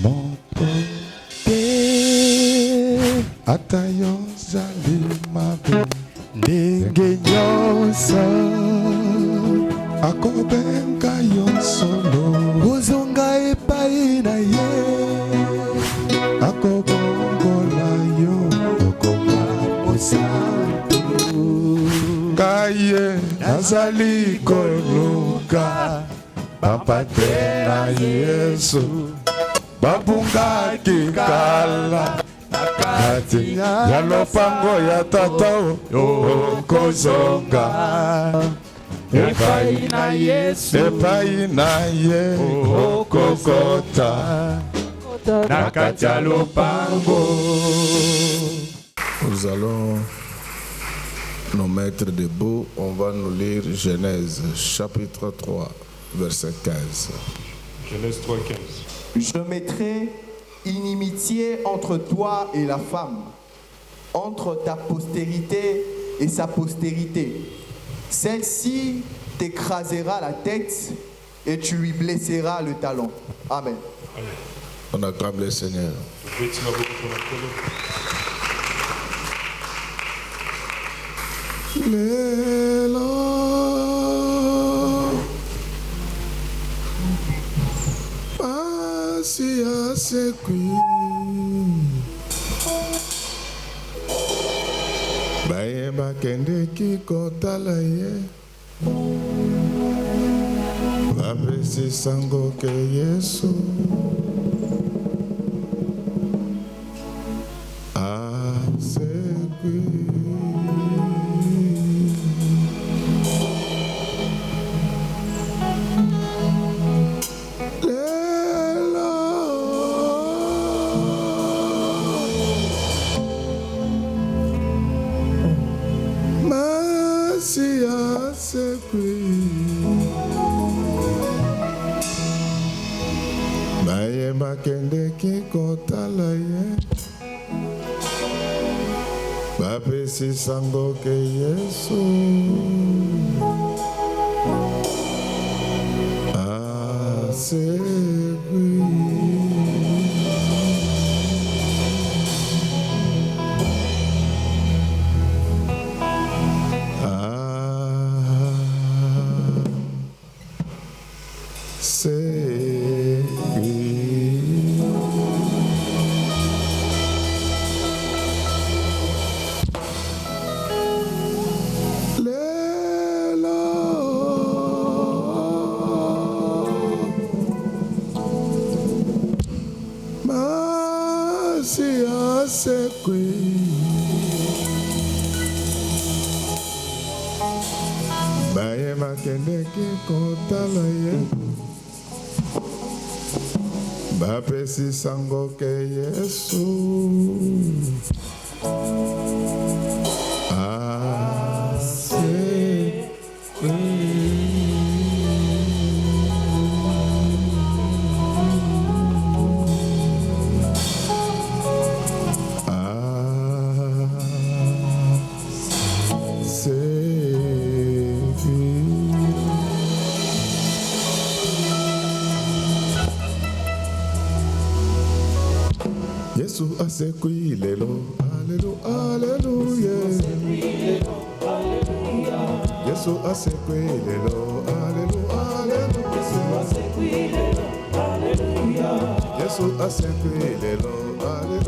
mon pote atayo zali mabe ndenge nyonso akobenga yo solo kozonga epai na ye akobongola yo okoma mosantu kaye nazali koluka bapate na Yesu babungaki kala kati ya lopango ya tata okozonga epai na Yesu epai na ye okokota na kati ya lopango. Nous allons nous mettre debout. On va nous lire Genèse chapitre 3, verset 15. Genèse 3, 15. Je mettrai inimitié entre toi et la femme, entre ta postérité et sa postérité. Celle-ci t'écrasera la tête et tu lui blesseras le talon. Amen. On acclame le Seigneur. lelo pasi ya sekwi baye bakendeki kotala ye bapesi sango ke Yesu asekwi. Baye bakendeki kotala ye bapesi sango ke Yesu asekwi. Baye makendeki kotala ye bapesi sango ke Yesu Yesu asekwi lelo, hallelujah. Yesu asekwi lelo, hallelujah. Yesu asekwi lelo, hallelujah. Yesu asekwi lelo, hallelujah.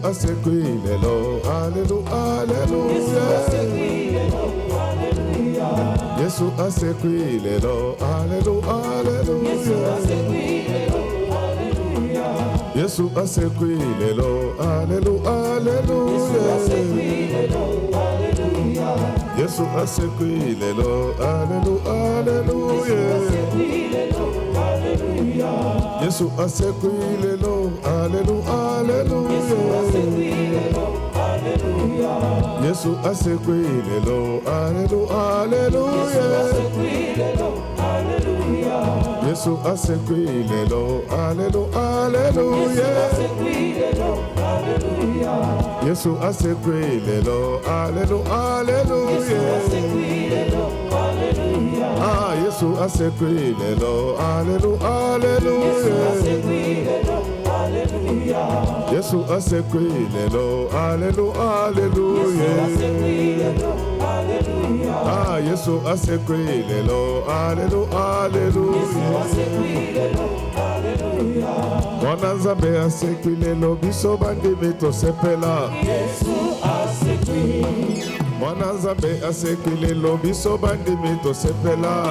Yesu asekwi lelo, hallelujah. Yesu asekwi lelo, hallelujah. Yesu asekwi lelo, hallelujah. Yesu asekwi lelo, hallelujah. Yesu asekwi lelo, hallelujah. Yesu asekwi lelo, hallelujah. Yesu asekwi lelo, hallelujah. Yesu asekwile lo, hallelujah. Yesu asekwile lo, hallelujah. Yesu asekwile lo, hallelujah. Ah, Yesu asekwile lo, hallelujah. Yesu asekwile lo, hallelujah. Ah, Yesu asekwile lo, hallelujah. Mwana Nzambe asekwile lo, biso bandimi tosepela. Mwana Nzambe asekwile lo, biso bandimi tosepela.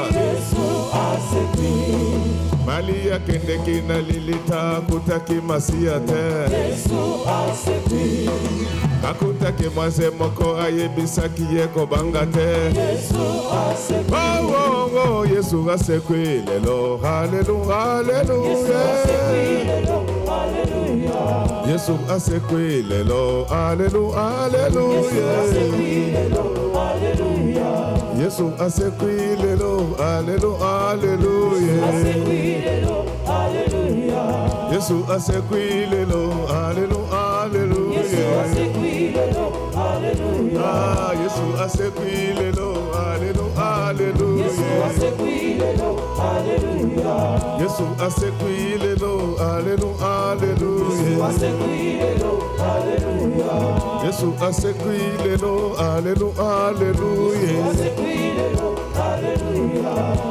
Mali ya kendeki na lilita kutaki masia te. Akutaki mwase moko ayebisaki yeko banga te. Oh, Yesu asekwile lo, hallelujah. Yesu asekwile lo, hallelujah. Yesu asekwile lo, hallelujah. Yesu asekwile lo, hallelujah. Ah, Yesu asekwile lo, hallelujah. Yesu asekwile lo, hallelujah. Yesu asekwile lo, hallelujah.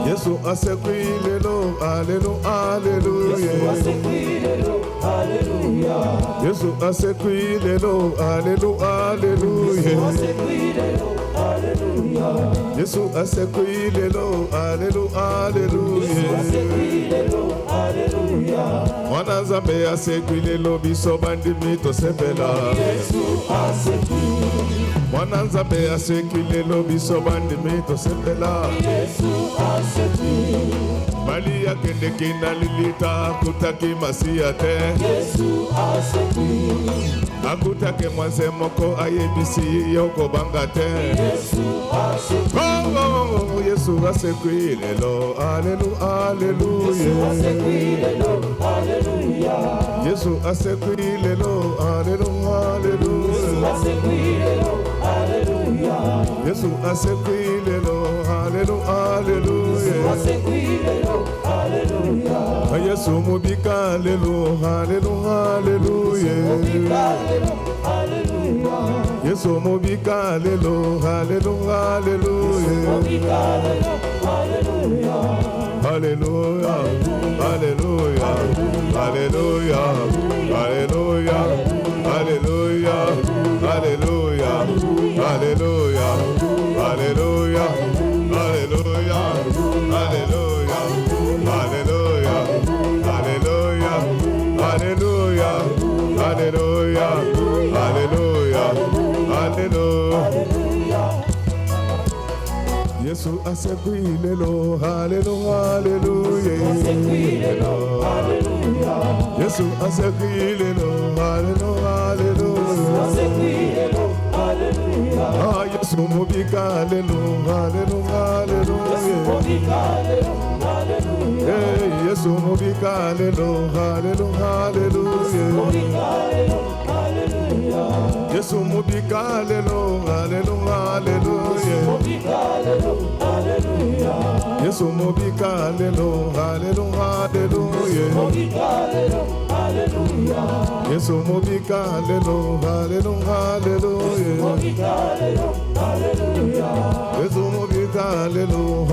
Yesu asekwile lo, hallelujah. Yesu asekwile lo, hallelujah. Yesu asekwile lo, hallelujah. Mwana Nzambe asekwile lo, biso bandimi tosepela. Mwana Nzambe asekwile lo, biso bandimi tosepela. Mali ya kendeki na lilita kutaki masia te. Akutake mwanse moko ayebisi yoko banga te. Oh, Yesu asekwile lo, hallelujah. Yesu asekwile lo, hallelujah. Yesu asekwile lo, hallelujah. Yesu mubika lelo, hallelujah. Yesu mubika lelo, hallelujah. Hallelujah, hallelujah, hallelujah, hallelujah, hallelujah, hallelujah, hallelujah, hallelujah, hallelujah, hallelujah, hallelujah, hallelujah, hallelujah, hallelujah, hallelujah, hallelujah. Yesu asekwile lo, hallelujah. Yesu asekwile lo, hallelujah. Ah, Yesu mubika lelo, hallelujah. Hey, Yesu mubika lelo, hallelujah. Yesu mubika lelo, hallelujah. Yesu mubika lelo, hallelujah. Yesu mubika lelo, hallelujah. Yesu mubika lelo,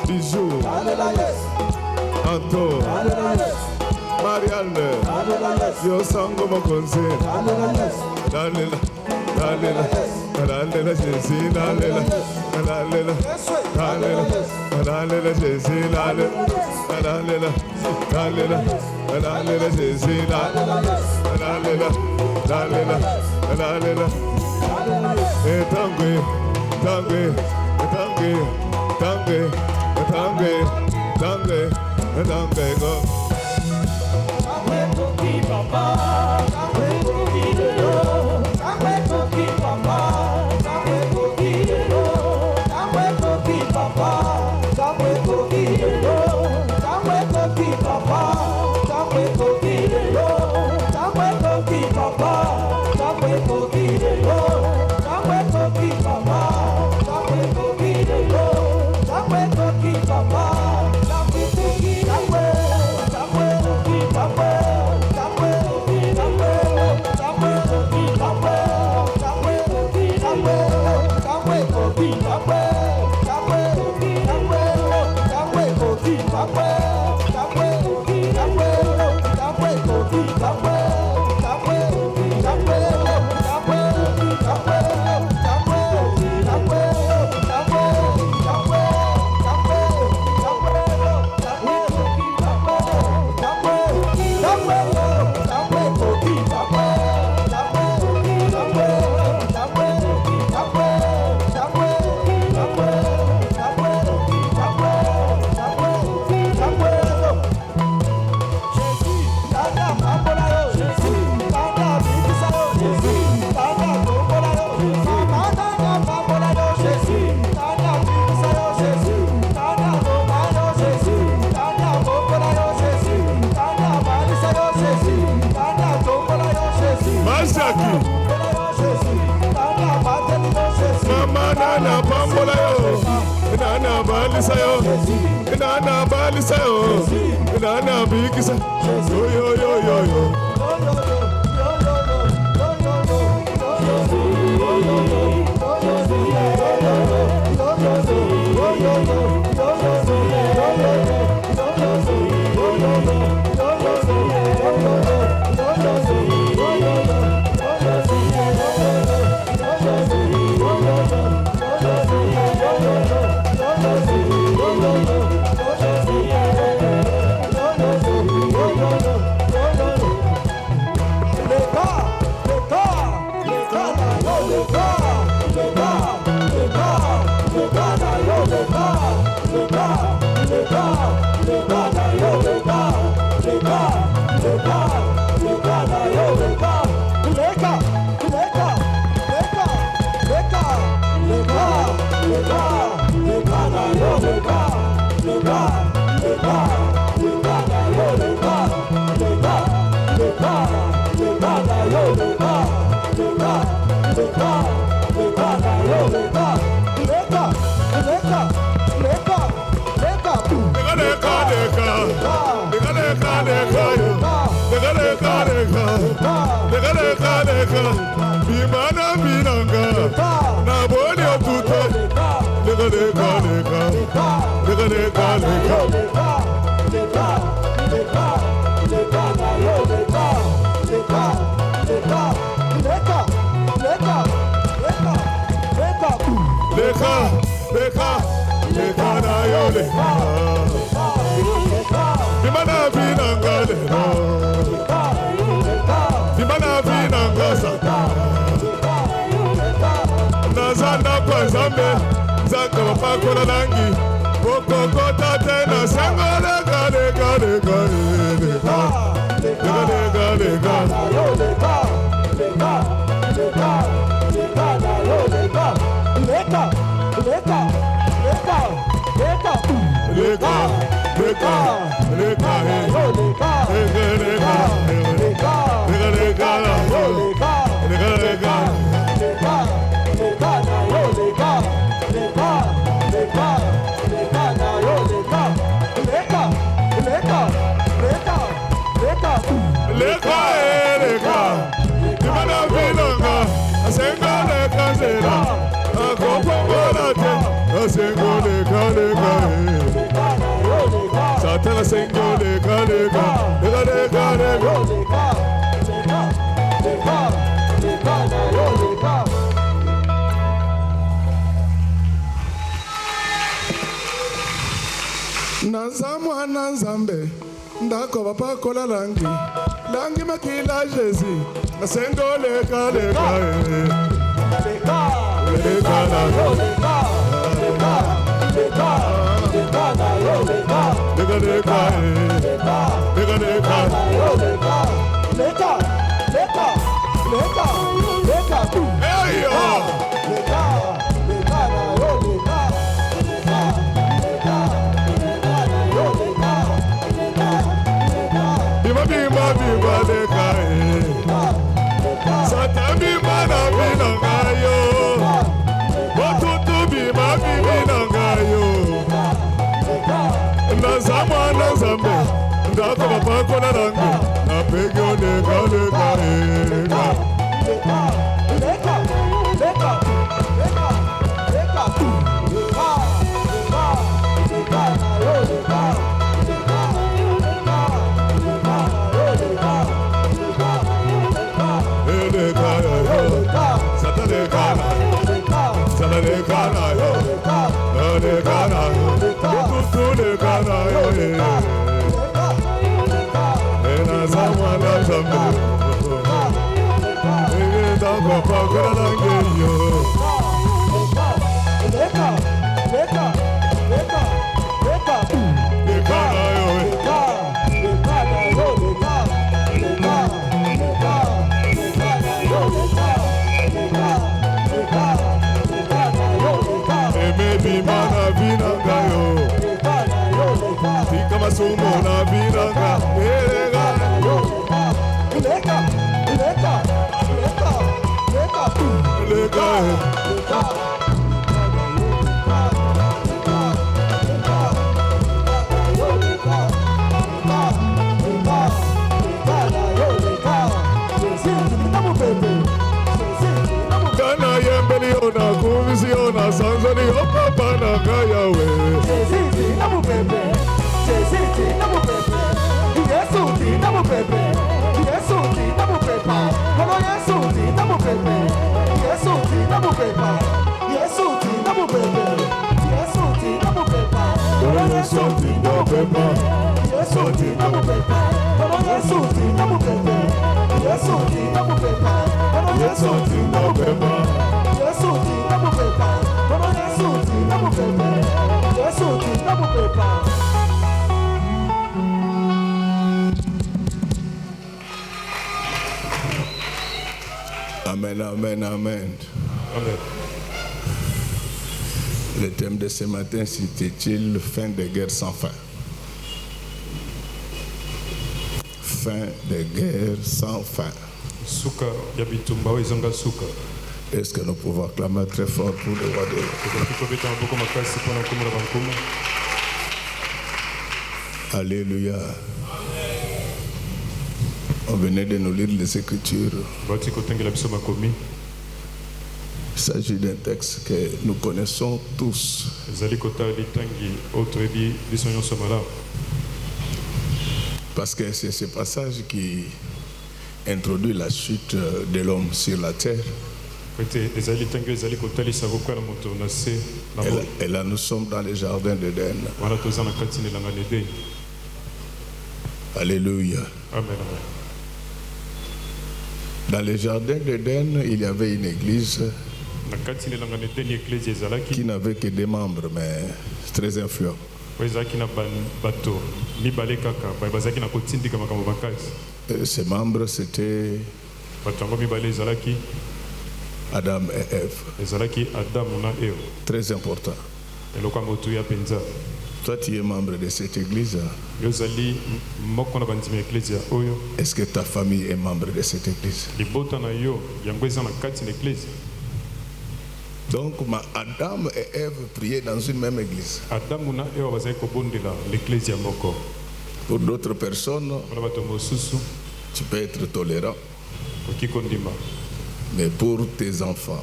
Bijou, Anto, Marianne, yo sango makonse, Dalela, Dalela, Dalela, Jesi, Dalela, Dalela, Dalela, Dalela, Jesi, Dalela, Dalela, Dalela, Dalela, Jesi, Dalela, Dalela, Dalela, Tangwe, Tangwe, Tangwe. Tangue, tangue, tangue, tangue, go. Nazamwa nanzambe ndako bapa kola langi langi makila jezi nasendo leka leka leka leka Amen, amen, amen. Amen. Le thème de ce matin, c'était-il fin des guerres sans fin? Fin des guerres sans fin. Suka ya bitumba wa izonga suka. Est-ce que nous pouvons acclamer très fort pour le roi de Alléluia. On venait de nous lire les Écritures. Il s'agit d'un texte que nous connaissons tous. Parce que c'est ce passage qui introduit la chute de l'homme sur la terre. Et là, nous sommes dans le jardin d'Éden. Alléluia. Amen. Dans le jardin d'Éden, il y avait une église qui n'avait que des membres, mais très influents. Ces membres, c'était Adam et Ève. Très important. Toi, tu es membre de cette église. Est-ce que ta famille est membre de cette église? Donc, Adam et Ève priaient dans une même église. Pour d'autres personnes, tu peux être tolérant. Mais pour tes enfants,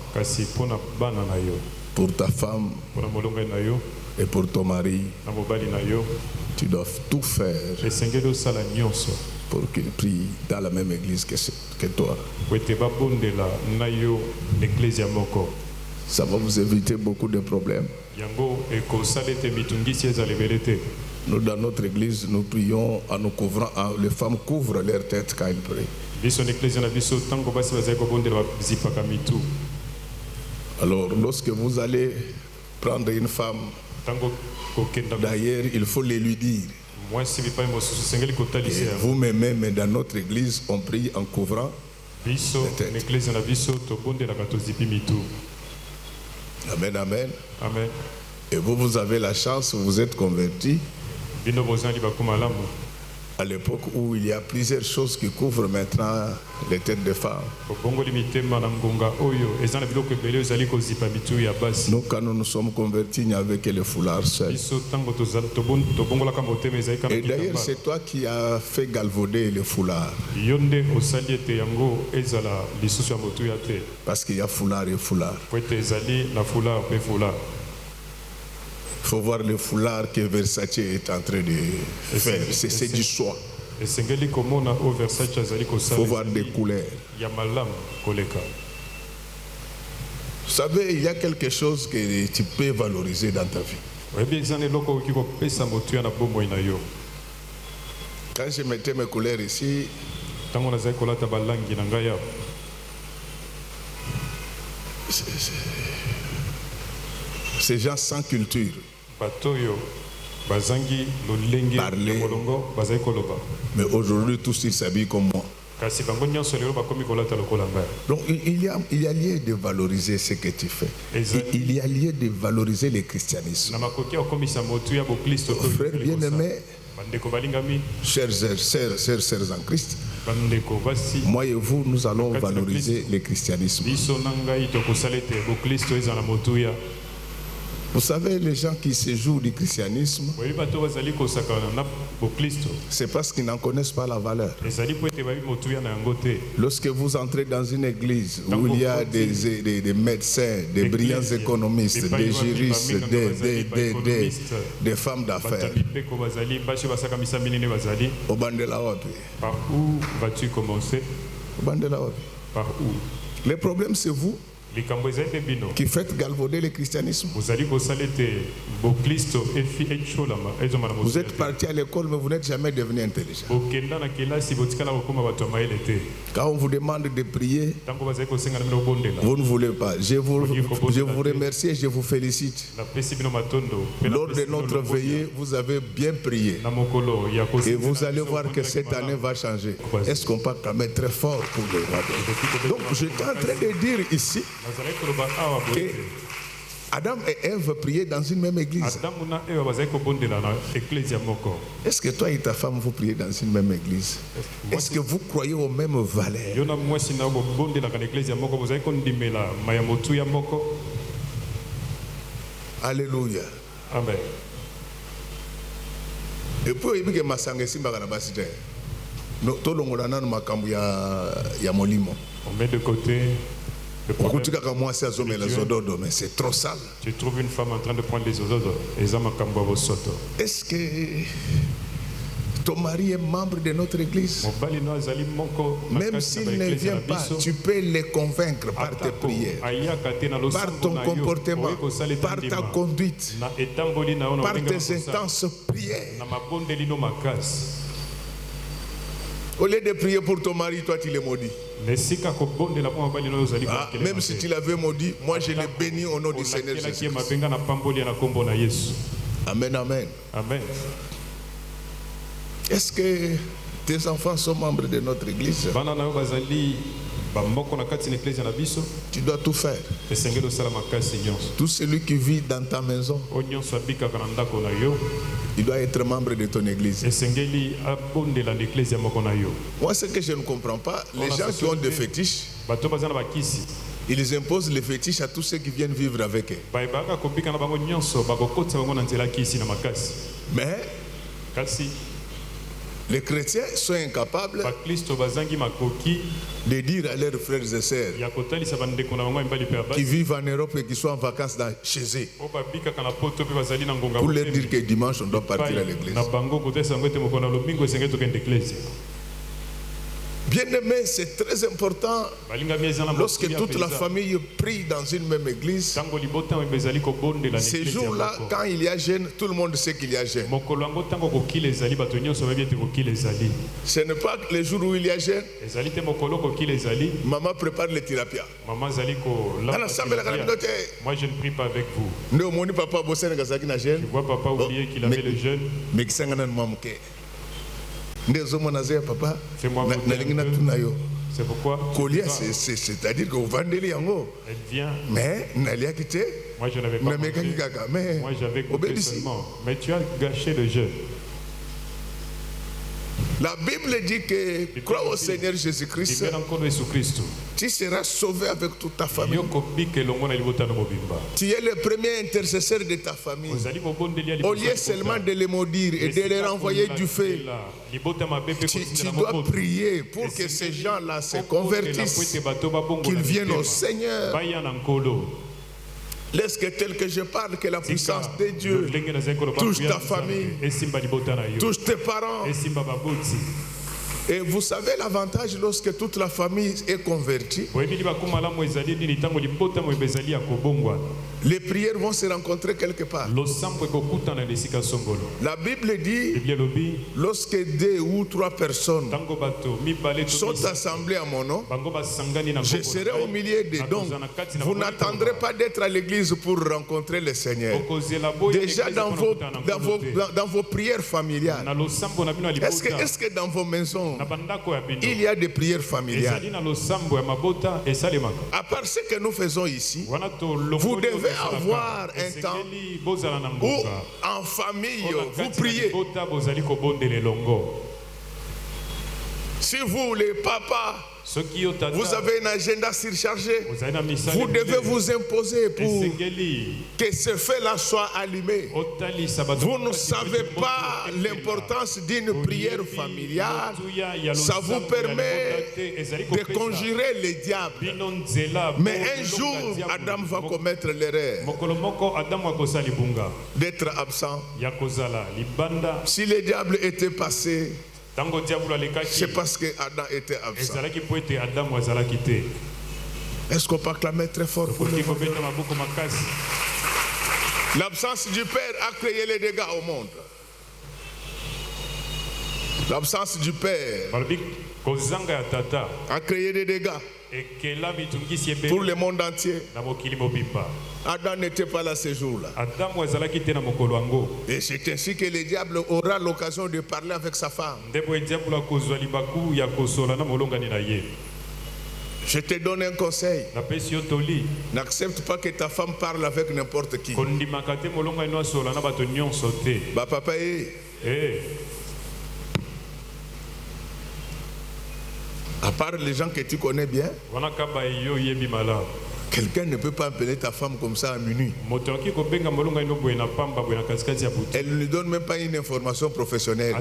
pour ta femme et pour ton mari, tu dois tout faire pour qu'ils prient dans la même église que toi. Ça va vous éviter beaucoup de problèmes. Nous, dans notre église, nous prions en nous couvrant. Les femmes couvrent leur tête quand elles prient. Alors, lorsque vous allez prendre une femme D'ailleurs, il faut les lui dire. Et vous-même, mais dans notre église, on prie en couvrant les têtes. Amen, amen. Amen. Et vous avez la chance, vous êtes convertis à l'époque où il y a plusieurs choses qui couvrent maintenant les têtes des femmes. Nous, quand nous nous sommes convertis, il n'y avait que le foulard seul. Et d'ailleurs, c'est toi qui as fait galvauder le foulard. Parce qu'il y a foulard et foulard. Il faut voir le foulard que Versace est en train de faire. C'est du soie. Il faut voir des couleurs. Vous savez, il y a quelque chose que tu peux valoriser dans ta vie. Quand je mettais mes couleurs ici, ces gens sans culture parler, mais aujourd'hui tous ils s'habillent comme moi. Donc il y a lieu de valoriser ce que tu fais. Il y a lieu de valoriser le christianisme. Frères bien-aimés, chers sœurs en Christ, moi et vous, nous allons valoriser le christianisme. Vous savez, les gens qui se jouent du christianisme, c'est parce qu'ils n'en connaissent pas la valeur. Lorsque vous entrez dans une église où il y a des médecins, des brillants économistes, des juristes, des femmes d'affaires, au Bandela Wapi. Par où vas-tu commencer? Au Bandela Wapi. Par où? Le problème, c'est vous qui faites galvauder le christianisme. Vous êtes parti à l'école, mais vous n'êtes jamais devenu intelligent. Quand on vous demande de prier, vous ne voulez pas. Je vous remercie et je vous félicite. Lors de notre veillée, vous avez bien prié. Et vous allez voir que cette année va changer. Est-ce qu'on peut quand même très fort pour le roi? Donc, j'étais en train de dire ici que Adam et Ève priaient dans une même église. Est-ce que toi et ta femme vous priez dans une même église? Est-ce que vous croyez aux mêmes valeurs? Alléluia. Amen. Et puis il y a masanga simba kana basite. No tolongola nanu makambu ya molimo. On met de côté le problème. Mais c'est trop sale. Tu trouves une femme en train de prendre les ododos. Est-ce que ton mari est membre de notre église? Même s'il ne vient pas, tu peux les convaincre par tes prières, par ton comportement, par ta conduite, par tes intenses prières. Au lieu de prier pour ton mari, toi tu les maudis. Même si tu l'avais maudit, moi je l'ai béni au nom du Seigneur Jésus. Amen, amen. Amen. Est-ce que tes enfants sont membres de notre église? Tu dois tout faire. Tout celui qui vit dans ta maison, il doit être membre de ton église. Moi, ce que je ne comprends pas, les gens qui ont des fétiches, ils imposent les fétiches à tous ceux qui viennent vivre avec eux. Mais les chrétiens sont incapables de dire à leurs frères et sœurs qui vivent en Europe et qui sont en vacances chez eux, pour leur dire que dimanche on doit partir à l'église. Bien-aimé, c'est très important lorsque toute la famille prie dans une même église. Ces jours-là, quand il y a jeûne, tout le monde sait qu'il y a jeûne. Ce n'est pas les jours où il y a jeûne. Maman prépare les tilapia. Moi, je ne prie pas avec vous. Je vois papa oublier qu'il avait le jeûne. C'est pourquoi c'est-à-dire que vous vendez les yango. Elle vient. Mais moi je n'avais pas mangé. Moi j'avais goûté seulement. Mais tu as gâché le jeûne. La Bible dit que crois au Seigneur Jésus-Christ, tu seras sauvé avec toute ta famille. Tu es le premier intercesseur de ta famille. Au lieu seulement de les maudire et de les renvoyer du feu, tu dois prier pour que ces gens-là se convertissent, qu'ils viennent au Seigneur. Laisse que tel que je parle, que la puissance de Dieu touche ta famille, touche tes parents. Et vous savez l'avantage lorsque toute la famille est convertie. Les prières vont se rencontrer quelque part. La Bible dit, lorsque 2 ou 3 personnes sont assemblées à mon nom, je serai au milieu d'eux. Donc, vous n'attendrez pas d'être à l'église pour rencontrer le Seigneur. Déjà dans vos prières familiales, est-ce que dans vos maisons, il y a des prières familiales? À part ce que nous faisons ici, vous devez avoir un temps où en famille vous priez. Si vous, les papas, vous avez un agenda surchargé, vous devez vous imposer pour que ce fait-là soit allumé. Vous ne savez pas l'importance d'une prière familiale. Ça vous permet de conjurer les diables. Mais un jour, Adam va commettre l'erreur d'être absent. Si les diables étaient passés, c'est parce que Adam était absent. Est-ce qu'on peut acclamer très fort pour lui? L'absence du Père a créé les dégâts au monde. L'absence du Père a créé des dégâts pour le monde entier. Adam n'était pas là ce jour-là. Et c'est ainsi que le diable aura l'occasion de parler avec sa femme. Je te donne un conseil. N'accepte pas que ta femme parle avec n'importe qui. Bah papa, à part les gens que tu connais bien, quelqu'un ne peut pas appeler ta femme comme ça à minuit. Elle ne lui donne même pas une information professionnelle.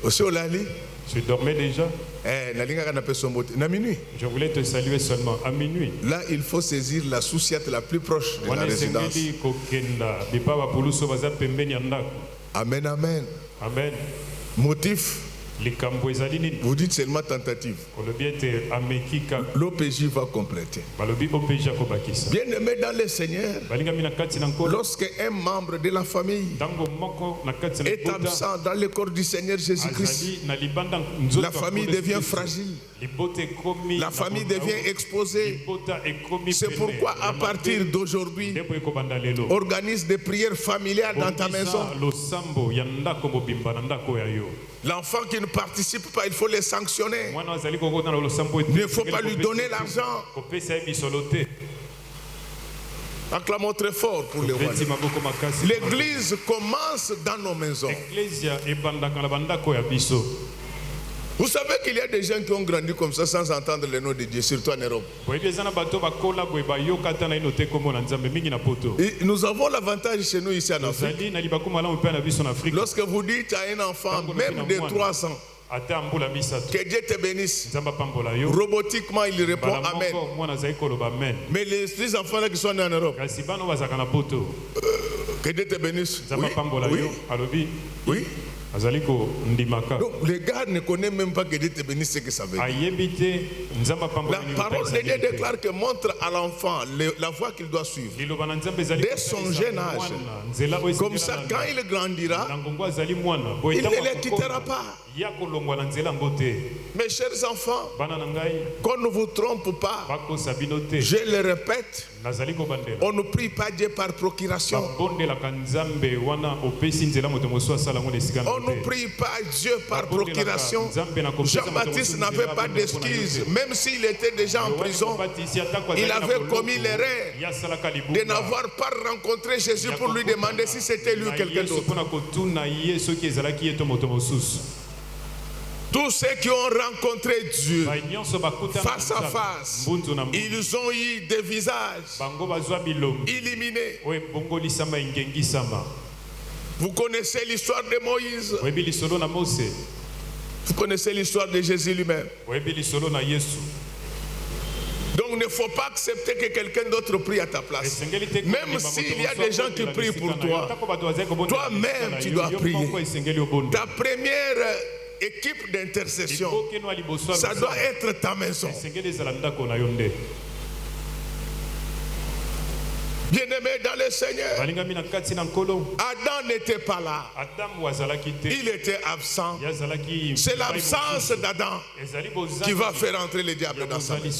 Aussi au lali, je dormais déjà. Je voulais te saluer seulement à minuit. Là, il faut saisir la souciate la plus proche de la résidence. Amen, amen. Amen. Motif. Vous dites seulement tentative. L'OPJ va compléter. Bien aimé dans le Seigneur, lorsque un membre de la famille est absent dans le corps du Seigneur Jésus-Christ, la famille devient fragile. La famille devient exposée. C'est pourquoi à partir d'aujourd'hui, organise des prières familiales dans ta maison. L'enfant qui ne participe pas, il faut les sanctionner. Il ne faut pas lui donner l'argent. Acclamons très fort pour les rois. L'église commence dans nos maisons. Vous savez qu'il y a des gens qui ont grandi comme ça sans entendre le nom de Dieu, surtout en Europe. Et nous avons l'avantage chez nous ici en Afrique. Lorsque vous dites à un enfant, même de 3 ans, que Dieu te bénisse, robotiquement il répond Amen. Mais les enfants là qui sont nés en Europe, que Dieu te bénisse. Oui. Oui. Oui. Donc les gars ne connaissent même pas que Dieu te bénisse, ce que ça veut dire. La parole de Dieu déclare que montre à l'enfant la voie qu'il doit suivre dès son jeune âge. Comme ça, quand il grandira, il ne les quittera pas. Mes chers enfants, qu'on ne vous trompe pas, je le répète, on ne prie pas Dieu par procuration. On ne prie pas Dieu par procuration. Jean-Baptiste n'avait pas d'excuses, même s'il était déjà en prison. Il avait commis l'erreur de n'avoir pas rencontré Jésus pour lui demander si c'était lui ou quelqu'un d'autre. Tous ceux qui ont rencontré Dieu face à face, ils ont eu des visages illuminés. Vous connaissez l'histoire de Moïse. Vous connaissez l'histoire de Jésus lui-même. Donc il ne faut pas accepter que quelqu'un d'autre prie à ta place. Même s'il y a des gens qui prient pour toi, toi-même tu dois prier. Ta première équipe d'intercession, ça doit être ta maison. Bien-aimé dans le Seigneur, Adam n'était pas là. Il était absent. C'est l'absence d'Adam qui va faire entrer le diable dans sa vie.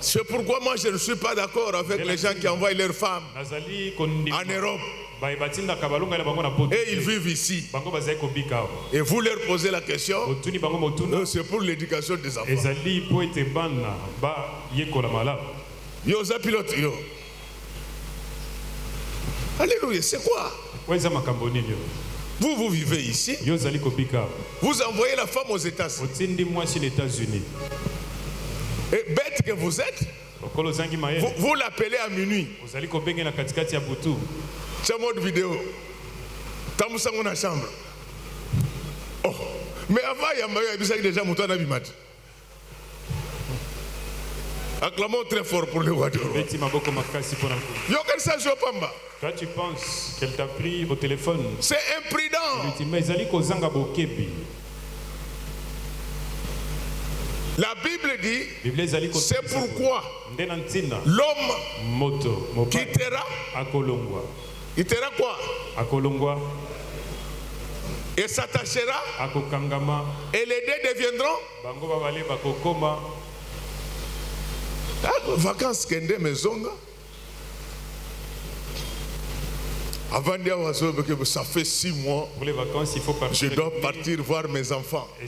C'est pourquoi moi je ne suis pas d'accord avec les gens qui envoient leurs femmes en Europe. Et ils vivent ici. Et vous leur posez la question, c'est pour l'éducation des enfants. Yosa pilote yo. Alléluia, c'est quoi? Vous vivez ici. Vous envoyez la femme aux États-Unis. Et bête que vous êtes, vous l'appelez à minuit. C'est mode vidéo. Tamusango na chambre. Oh, mais avant il y a déjà mouton abimat. Acclamons très fort pour le roi de roi. Toi tu penses qu'elle t'a pris au téléphone? C'est imprudent. La Bible dit, c'est pourquoi l'homme quittera. Il quittera quoi? Et s'attachera. Et les deux deviendront. Vacances kende mezonga. Avant de ça fait 6 mois. Pour les vacances, il faut partir. Je dois partir voir mes enfants. Ils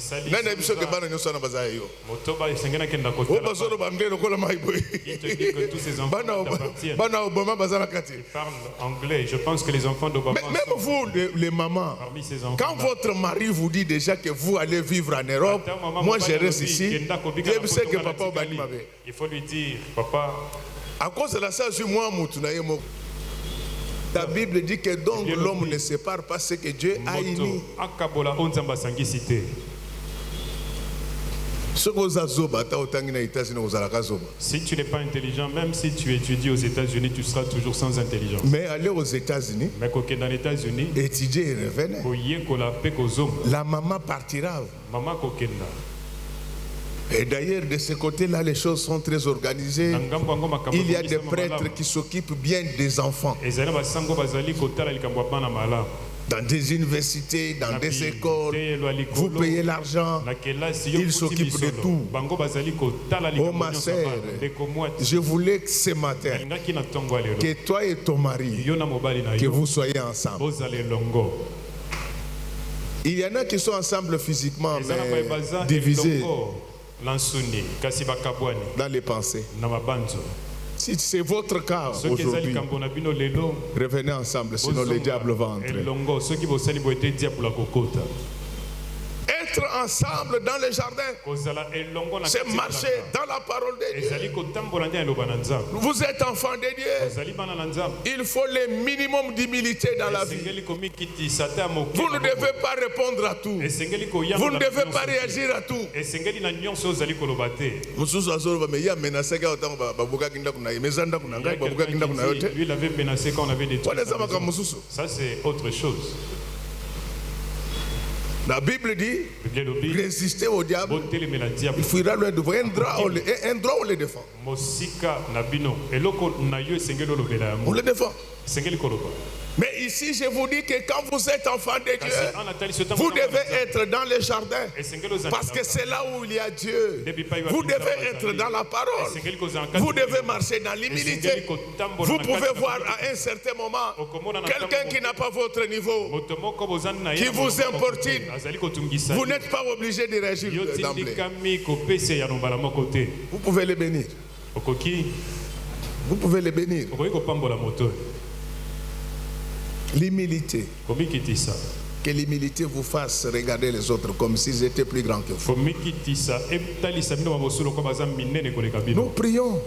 parlent anglais. Je pense que les enfants doivent. Même vous, les mamans, quand votre mari vous dit déjà que vous allez vivre en Europe, moi je reste ici. Je sais que papa va dire. Il faut lui dire, papa. À cause de la ça, je suis moi, la Bible dit que donc l'homme ne sépare pas ce que Dieu a uni. Si tu n'es pas intelligent, même si tu étudies aux États-Unis, tu seras toujours sans intelligence. Mais aller aux États-Unis, étudier et revenir, la maman partira. Et d'ailleurs, de ce côté-là, les choses sont très organisées. Il y a des prêtres qui s'occupent bien des enfants. Dans des universités, dans des écoles, vous payez l'argent, ils s'occupent de tout. Oh ma sœur, je voulais que ce matin, que toi et ton mari, que vous soyez ensemble. Il y en a qui sont ensemble physiquement, mais divisés dans les pensées. Si c'est votre cas aujourd'hui, revenez ensemble, sinon le diable va entrer. Être ensemble dans le jardin, c'est marcher dans la parole de Dieu. Vous êtes enfant de Dieu. Il faut le minimum d'humilité dans la vie. Vous ne devez pas répondre à tout. Vous ne devez pas réagir à tout. Lui, il avait menacé quand on avait des trucs. Ça, c'est autre chose. La Bible dit, résistez au diable, il fuira loin de vous. Un droit, on le défend. On le défend. Mais ici, je vous dis que quand vous êtes enfant de Dieu, vous devez être dans les jardins. Parce que c'est là où il y a Dieu. Vous devez être dans la parole. Vous devez marcher dans l'humilité. Vous pouvez voir à un certain moment quelqu'un qui n'a pas votre niveau, qui vous importune. Vous n'êtes pas obligé de réagir d'emblée. Vous pouvez les bénir. Vous pouvez les bénir. L'humilité. Que l'humilité vous fasse regarder les autres comme s'ils étaient plus grands que vous. Nous prions.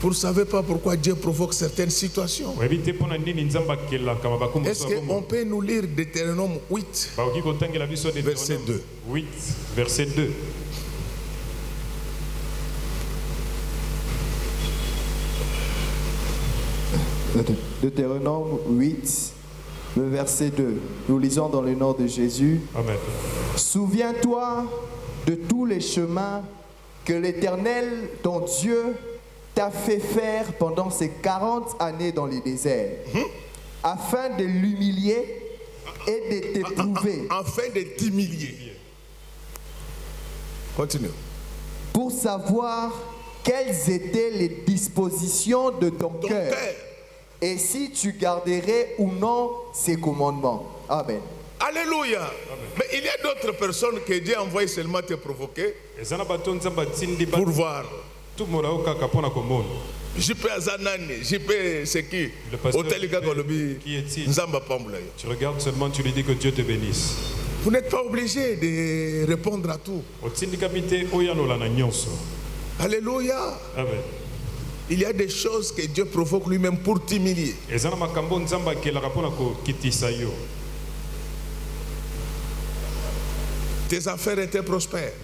Vous ne savez pas pourquoi Dieu provoque certaines situations. Est-ce qu'on peut nous lire Deutéronome 8, verset 2? 8, verset 2. Deutéronome 8, le verset 2. Nous lisons dans le nom de Jésus. Amen. Souviens-toi de tous les chemins que l'Éternel, ton Dieu, t'a fait faire pendant ces 40 années dans les déserts, afin de l'humilier et de t'éprouver. Afin de t'humilier. Continue. Pour savoir quelles étaient les dispositions de ton cœur. Et si tu garderais ou non ses commandements. Amen. Alléluia. Amen. Mais il y a d'autres personnes que Dieu a envoyé seulement te provoquer pour voir. Je peux Azanani, je peux c'est qui? Tu regardes seulement, tu lui dis que Dieu te bénisse. Vous n'êtes pas obligé de répondre à tout. Alléluia. Amen. Il y a des choses que Dieu provoque lui-même pour t'humilier. Tes affaires étaient prospères.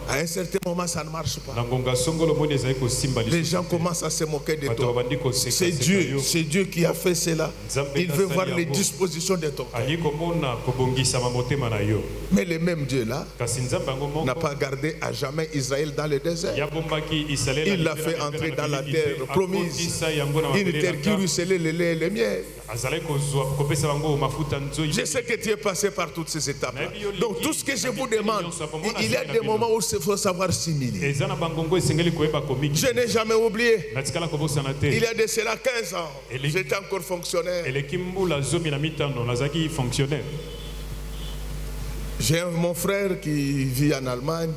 À un certain moment, ça ne marche pas. Les gens commencent à se moquer de toi. C'est Dieu qui a fait cela. Il veut voir les dispositions de ton cœur. Mais le même Dieu-là n'a pas gardé à jamais Israël dans le désert. Il l'a fait entrer dans la terre promise. Une terre qui ruisselait le lait et le miel. Je sais que tu es passé par toutes ces étapes. Donc tout ce que je vous demande, il y a des moments où il faut savoir s'humilier. Je n'ai jamais oublié. Il y a de cela 15 ans, j'étais encore fonctionnaire. J'ai mon frère qui vit en Allemagne.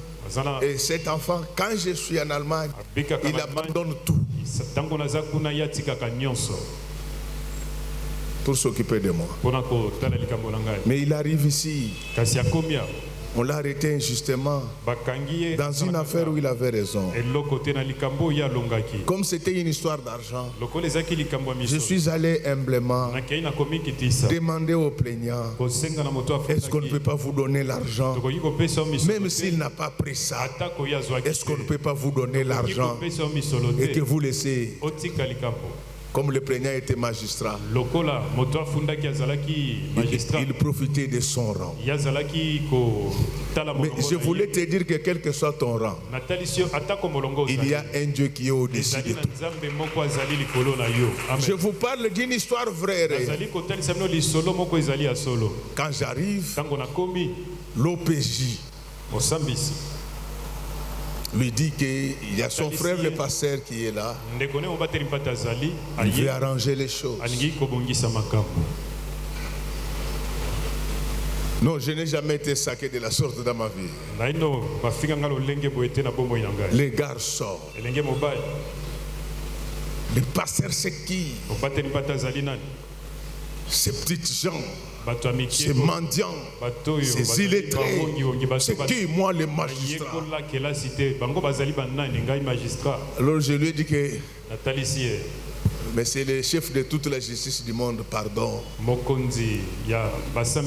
Et cet enfant, quand je suis en Allemagne, il abandonne tout pour s'occuper de moi. Mais il arrive ici, on l'a arrêté injustement dans une affaire où il avait raison. Comme c'était une histoire d'argent, je suis allé humblement demander au plaignant, est-ce qu'on ne peut pas vous donner l'argent? Même s'il n'a pas pris ça, est-ce qu'on ne peut pas vous donner l'argent et que vous laissez? Comme le plaignant était magistrat, il profitait de son rang. Mais je voulais te dire que quel que soit ton rang, il y a un Dieu qui est au-dessus de tout. Je vous parle d'une histoire vraie. Quand j'arrive, l'OPJ lui dit qu'il y a son frère le pasteur qui est là. Il veut arranger les choses. Non, je n'ai jamais été saqué de la sorte dans ma vie. Les garçons, les pasteurs, c'est qui? Ces petites gens, ces mendiants, ces illettrés, c'est qui? Moi, le magistrat. Alors je lui ai dit que mais c'est le chef de toute la justice du monde, pardon.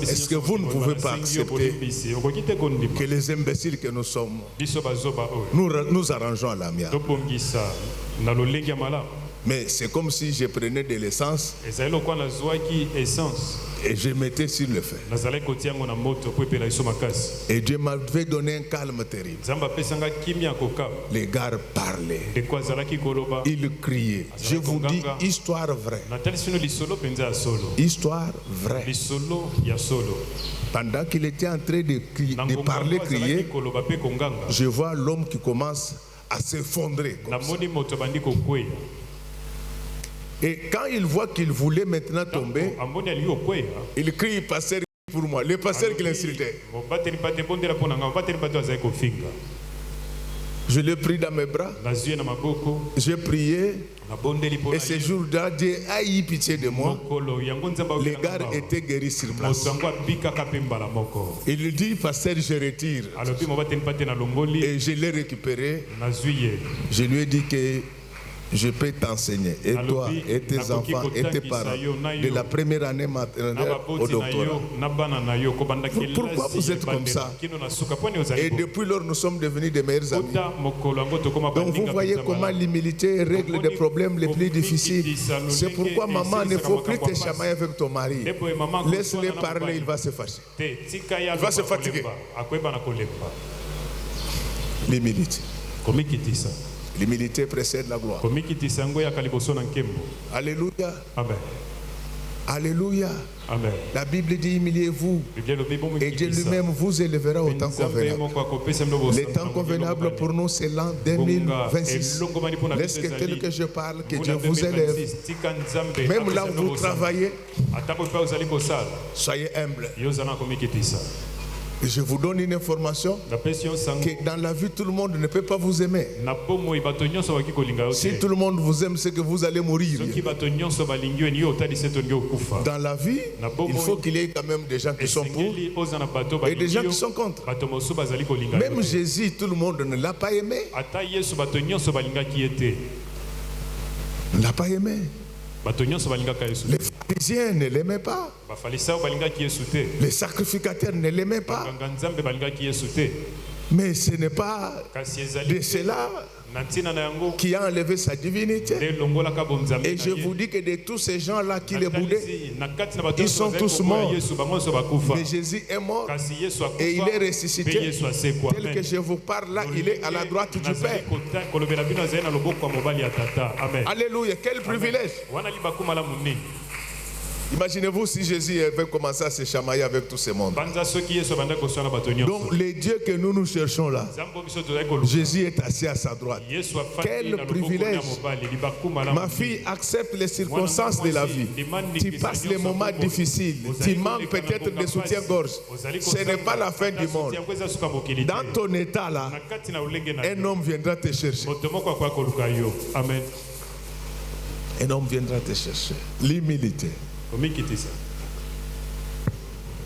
Est-ce que vous ne pouvez pas accepter que les imbéciles que nous sommes, nous arrangeons à l'amiable? Mais c'est comme si je prenais de l'essence Et je mettais sur le feu. Et Dieu m'avait donné un calme terrible. Les gars parlaient. Ils criaient. Je vous dis, histoire vraie. Histoire vraie. Pendant qu'il était en train de parler, crier, je vois l'homme qui commence à s'effondrer. Et quand il voit qu'il voulait maintenant tomber, il crie, pasteur pour moi. Le pasteur qui l'insultait. Je l'ai pris dans mes bras. J'ai prié. Et ce jour-là, Dieu a eu pitié de moi. Les gars étaient guéris sur place. Il dit, pasteur, je retire. Et je l'ai récupéré. Je lui ai dit que je peux t'enseigner, et toi, et tes enfants, et tes parents, de la première année maternelle au doctorat. Pourquoi vous êtes comme ça? Et depuis lors, nous sommes devenus des meilleurs amis. Donc vous voyez comment l'humilité règle des problèmes les plus difficiles. C'est pourquoi, maman, il ne faut plus te chamailler avec ton mari. Laisse-le parler, il va se fâcher. Il va se fatiguer. L'humilité. L'humilité précède la gloire. Alléluia. Amen. Alléluia. Amen. La Bible dit, humiliez-vous et Dieu lui-même vous élèvera au temps convenable. Le temps convenable pour nous, c'est l'an 2026. Laisse que tel que je parle, que Dieu vous élève. Même là où vous travaillez, soyez humble. Et je vous donne une information que dans la vie, tout le monde ne peut pas vous aimer. Si tout le monde vous aime, c'est que vous allez mourir. Dans la vie, il faut qu'il y ait quand même des gens qui sont pour et des gens qui sont contre. Même Jésus, tout le monde ne l'a pas aimé. Ne l'a pas aimé. Les pharisiens ne l'aimaient pas. Les sacrificateurs ne l'aimaient pas. Mais ce n'est pas de cela qui a enlevé sa divinité. Et je vous dis que de tous ces gens-là qui les boudaient, ils sont tous morts. Mais Jésus est mort et il est ressuscité. Tel que je vous parle là, il est à la droite du Père. Alléluia, quel privilège! Imaginez-vous si Jésus avait commencé à se chamailler avec tout ce monde. Donc les dieux que nous cherchons là, Jésus est assis à sa droite. Quel privilège! Ma fille, accepte les circonstances de la vie. Tu passes les moments difficiles. Tu manques peut-être de soutien-gorge. Ce n'est pas la fin du monde. Dans ton état là, un homme viendra te chercher. Amen. Un homme viendra te chercher. L'humilité.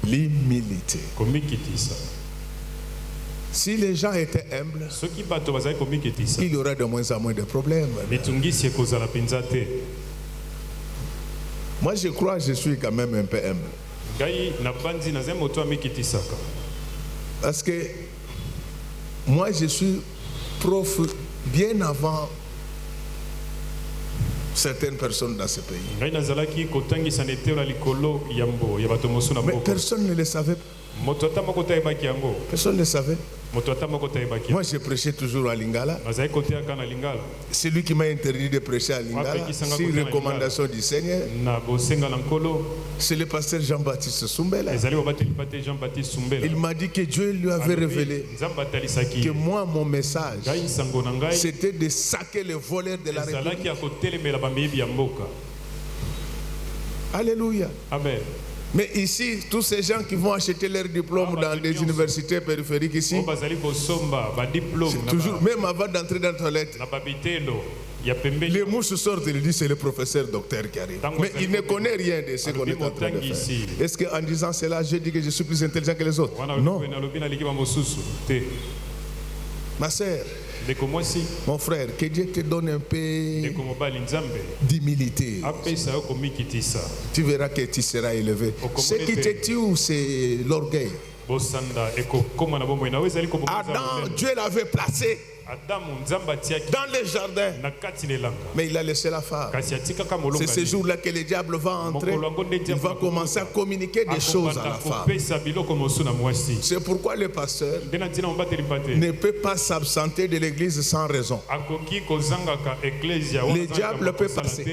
L'humilité. Si les gens étaient humbles, il y aurait de moins en moins de problèmes. Moi je crois que je suis quand même un peu humble. Parce que moi je suis prof bien avant certaines personnes dans ce pays. Mais personne ne le savait. Personne ne le savait. Moi, j'ai prêché toujours à Lingala. C'est lui qui m'a interdit de prêcher à Lingala, sur recommandation du Seigneur. C'est le pasteur Jean-Baptiste Soumbela. Il m'a dit que Dieu lui avait révélé que moi, mon message, c'était de saquer les voleurs de la République. Alléluia. Amen. Mais ici, tous ces gens qui vont acheter leur diplôme dans des universités périphériques ici, toujours, même avant d'entrer dans la toilette, les mouches sortent et ils disent c'est le professeur docteur qui arrive. Mais il ne connaît rien de ce qu'on est en train de faire. Est-ce qu'en disant cela, je dis que je suis plus intelligent que les autres? Non. Ma sœur, mon frère, que Dieu te donne un peu d'humilité. Tu verras que tu seras élevé. Ce qui te tue, c'est l'orgueil. Adam, Dieu l'avait placé dans les jardins, mais il a laissé la femme. C'est ce jour-là que le diable va entrer. Il va commencer à communiquer des choses à la femme. C'est pourquoi le pasteur ne peut pas s'absenter de l'église sans raison. Le diable peut passer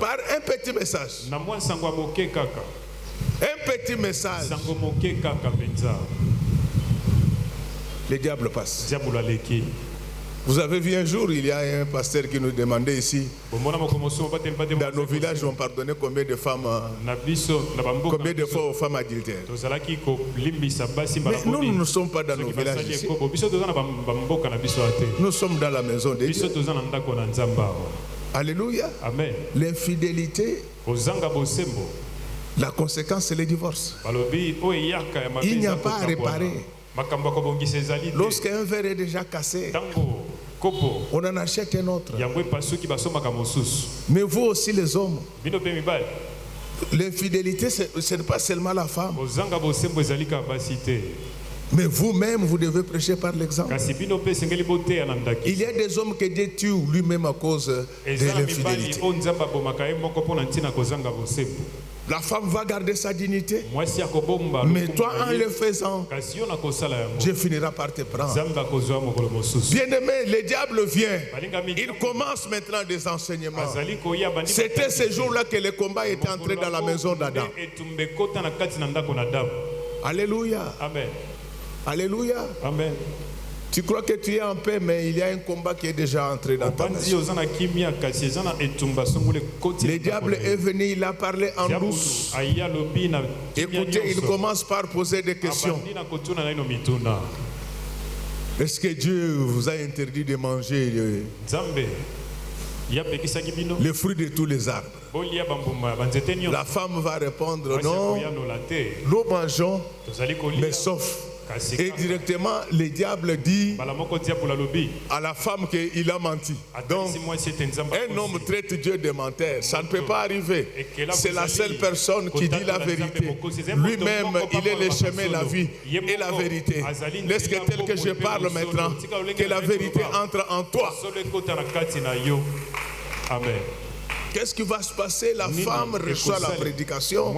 par un petit message. Un petit message. Le diable passe. Vous avez vu un jour, il y a un pasteur qui nous demandait ici, dans nos villages, on pardonnait combien de femmes, combien de fois aux femmes adultères. Mais nous ne sommes pas dans nos villages ici. Nous sommes dans la maison de Dieu. Alléluia. Amen. L'infidélité, la conséquence, c'est le divorce. Il n'y a pas à réparer. Lorsqu'un verre est déjà cassé, on en achète un autre. Mais vous aussi les hommes, l'infidélité, ce n'est pas seulement la femme. Mais vous-même, vous devez prêcher par l'exemple. Il y a des hommes que Dieu tue lui-même à cause de l'infidélité. La femme va garder sa dignité. Mais toi, en le faisant, Dieu finira par te prendre. Bien-aimé, le diable vient. Il commence maintenant des enseignements. C'était ce jour-là que le combat était entré dans la maison d'Adam. Alléluia. Amen. Alléluia. Amen. Tu crois que tu es en paix, mais il y a un combat qui est déjà entré dans ta maison. Le diable est venu, il a parlé en douce. Écoutez, il commence par poser des questions. Est-ce que Dieu vous a interdit de manger les fruits de tous les arbres? La femme va répondre non, nous mangeons, mais sauf. Et directement, le diable dit à la femme qu'il a menti. Donc, un homme traite Dieu de menteur. Ça ne peut pas arriver. C'est la seule personne qui dit la vérité. Lui-même, il est le chemin, la vie et la vérité. Laisse que tel que je parle maintenant, que la vérité entre en toi. Amen. Qu'est-ce qui va se passer? La femme reçoit la prédication,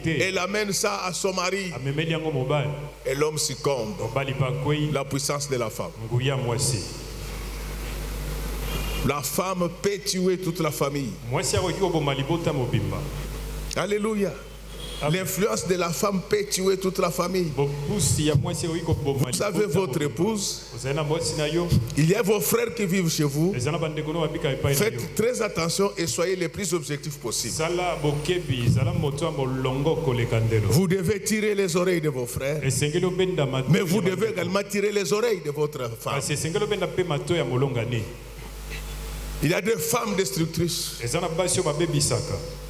elle amène ça à son mari et l'homme succombe. La puissance de la femme. La femme peut tuer toute la famille. Alléluia. L'influence de la femme peut tuer toute la famille. Vous avez votre épouse. Il y a vos frères qui vivent chez vous. Faites très attention et soyez les plus objectifs possibles. Vous devez tirer les oreilles de vos frères. Mais vous devez également tirer les oreilles de votre femme. Il y a des femmes destructrices.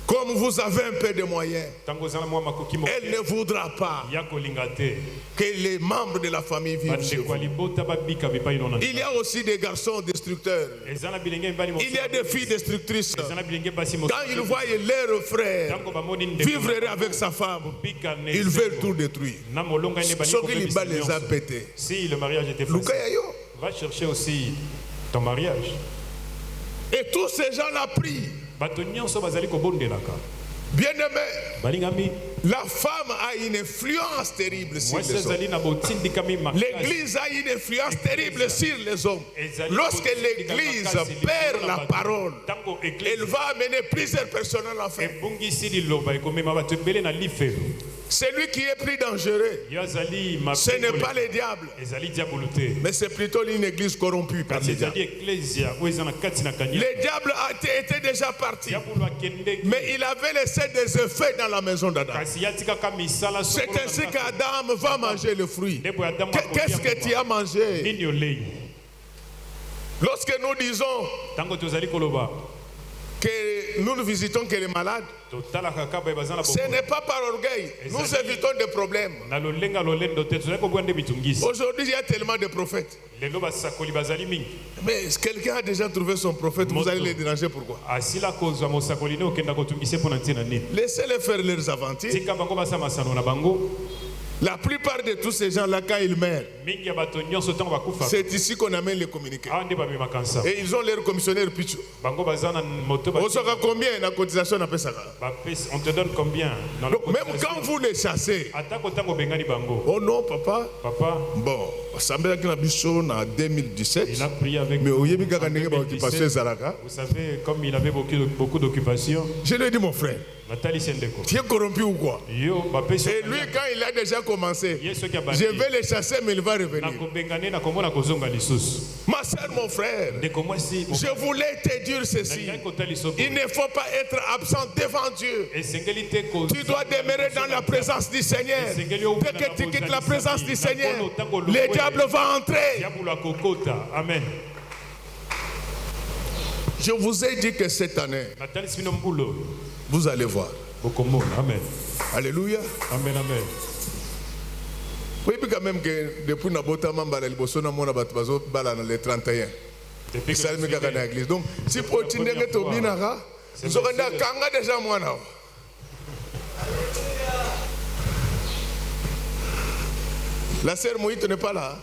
Comme vous avez un peu de moyens, elle ne voudra pas que les membres de la famille vivent chez vous. Il y a aussi des garçons destructeurs. Il y a des filles destructrices. Quand ils voient leur frère vivre avec sa femme, ils veulent tout détruire. Sauf qu'il les a pétés. Si le mariage était facile, va chercher aussi ton mariage. Et tous ces gens-là prient. Bien-aimé, la femme a une influence terrible sur les hommes. L'Église a une influence terrible sur les hommes. Lorsque l'Église perd la parole, elle va amener plusieurs personnes à l'enfer. Celui qui est plus dangereux, ce n'est pas le diable, mais c'est plutôt une église corrompue par le diable. Le diable était déjà parti, mais il avait laissé des effets dans la maison d'Adam. C'est ainsi qu'Adam va manger le fruit. Qu'est-ce que tu as mangé? Lorsque nous disons que nous ne visitons que les malades, ce n'est pas par orgueil. Nous évitons des problèmes. Aujourd'hui, il y a tellement de prophètes. Mais quelqu'un a déjà trouvé son prophète, vous allez les déranger pourquoi? Laissez-les faire leurs aventures. La plupart de tous ces gens-là, quand ils meurent, c'est ici qu'on amène les communiqués. Et ils ont leur commissionnaire Pichou. On saura combien la cotisation n'a pas ça. On te donne combien? Donc, même quand vous les chassez, oh non, papa. Bon, ça me dit en 2017. Il a prié avec mais nous. Vous savez, comme il avait beaucoup d'occupations. Je lui ai dit, mon frère, tu es corrompu ou quoi? Et lui, quand il a déjà commencé, je vais les chasser, mais il va revenir. Ma soeur, mon frère, je voulais te dire ceci. Il ne faut pas être absent devant Dieu. Tu dois demeurer dans la présence du Seigneur. Dès que tu quittes la présence du Seigneur, le diable va entrer. Amen. Je vous ai dit que cette année, vous allez voir. Amen. Alléluia. Amen, amen. Oui, puis quand même que depuis Nabota Mambala, le Bossona Mona Batbazo, Balana le 31. Depuis ça, il me a l'église. Donc, si pour Tindenge to Binara, vous aurez Kanga déjà moi. La sœur Moïto n'est pas là.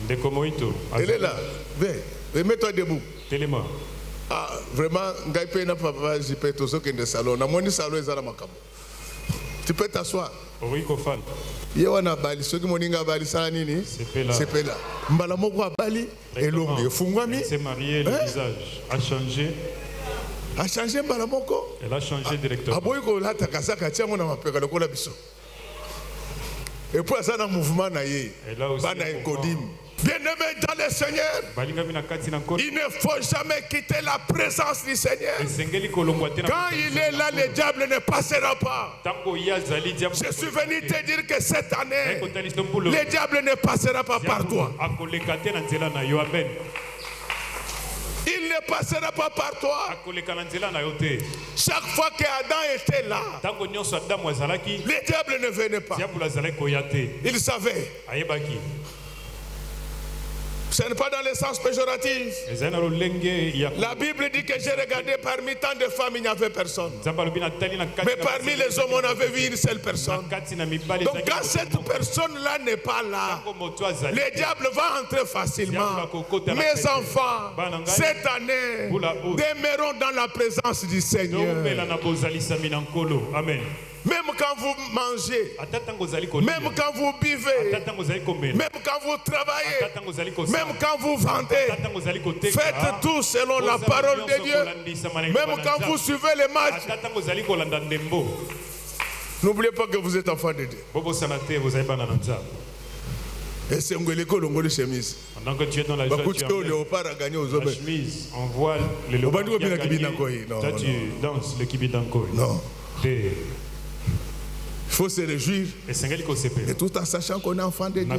Elle est là. Viens, mets-toi debout. Téléma. Ah, vraiment, Ngaïpe n'a pas papa, j'y peux tous qui dans le salon. N'a moins salon et zara makamo. Tu peux t'asseoir. Oui, Kofan. Yewana Bali, ceux qui m'ont dit Bali, ça nini? C'est pas là. Mbala moko Bali et l'homme est fungwami. Elle s'est mariée, le visage a changé. A changé Mbala moko? Elle a changé directement. Aboyiko la takasaka tiango na mapeka le kola biso. Et puis ça dans mouvement na yé. Bana kodim. Bien-aimé dans le Seigneur, il ne faut jamais quitter la présence du Seigneur. Quand il est là, le diable ne passera pas. Je suis venu te dire que cette année, le diable ne passera pas par toi. Il ne passera pas par toi. Chaque fois qu'Adam était là, le diable ne venait pas. Il savait. Ce n'est pas dans le sens péjoratif. La Bible dit que j'ai regardé parmi tant de femmes, il n'y avait personne. Mais parmi les hommes, on avait vu une seule personne. Donc quand cette personne-là n'est pas là, le diable va entrer facilement. Mes enfants, cette année, demeurons dans la présence du Seigneur. Amen. Même quand vous mangez, même quand vous buvez, même quand vous travaillez, même quand vous vendez, faites tout selon la parole de Dieu. Même quand vous suivez les matchs, n'oubliez pas que vous êtes enfant de Dieu. Et c'est un chemise. Pendant que tu es dans la chemise, on voit le léopard qui a gagné. Toi, tu danses le kibidanko. Non. Il faut se réjouir. Et tout en sachant qu'on est enfant de Dieu.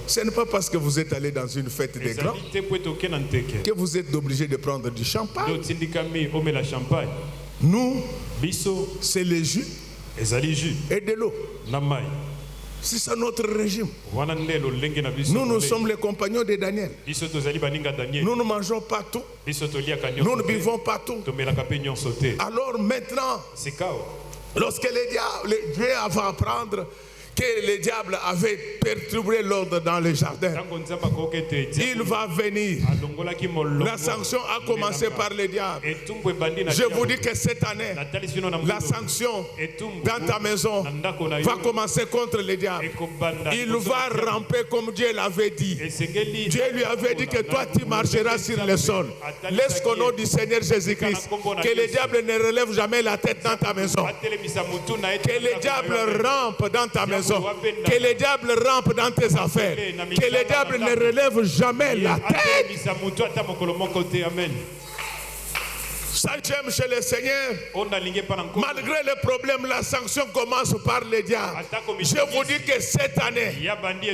Ce n'est pas parce que vous êtes allé dans une fête des grands que vous êtes obligé de prendre du champagne. Nous, c'est le jus et de l'eau. C'est ça notre régime. Nous sommes les compagnons de Daniel. Nous ne mangeons pas tout. Nous ne buvons pas tout. Alors maintenant, lorsque Dieu va apprendre que le diable avait perturbé l'ordre dans le jardin, il va venir. La sanction a commencé par le diable. Je vous dis que cette année, la sanction dans ta maison va commencer contre le diable. Il va ramper comme Dieu l'avait dit. Dieu lui avait dit que toi tu marcheras sur le sol. Laisse qu'au nom du Seigneur Jésus-Christ, que le diable ne relève jamais la tête dans ta maison. Que le diable rampe dans ta maison. Que le diable rampe dans tes affaires. Que le diable ne relève jamais la tête. Ça j'aime chez le Seigneur. Malgré les problèmes, la sanction commence par le diable. Je vous dis que cette année,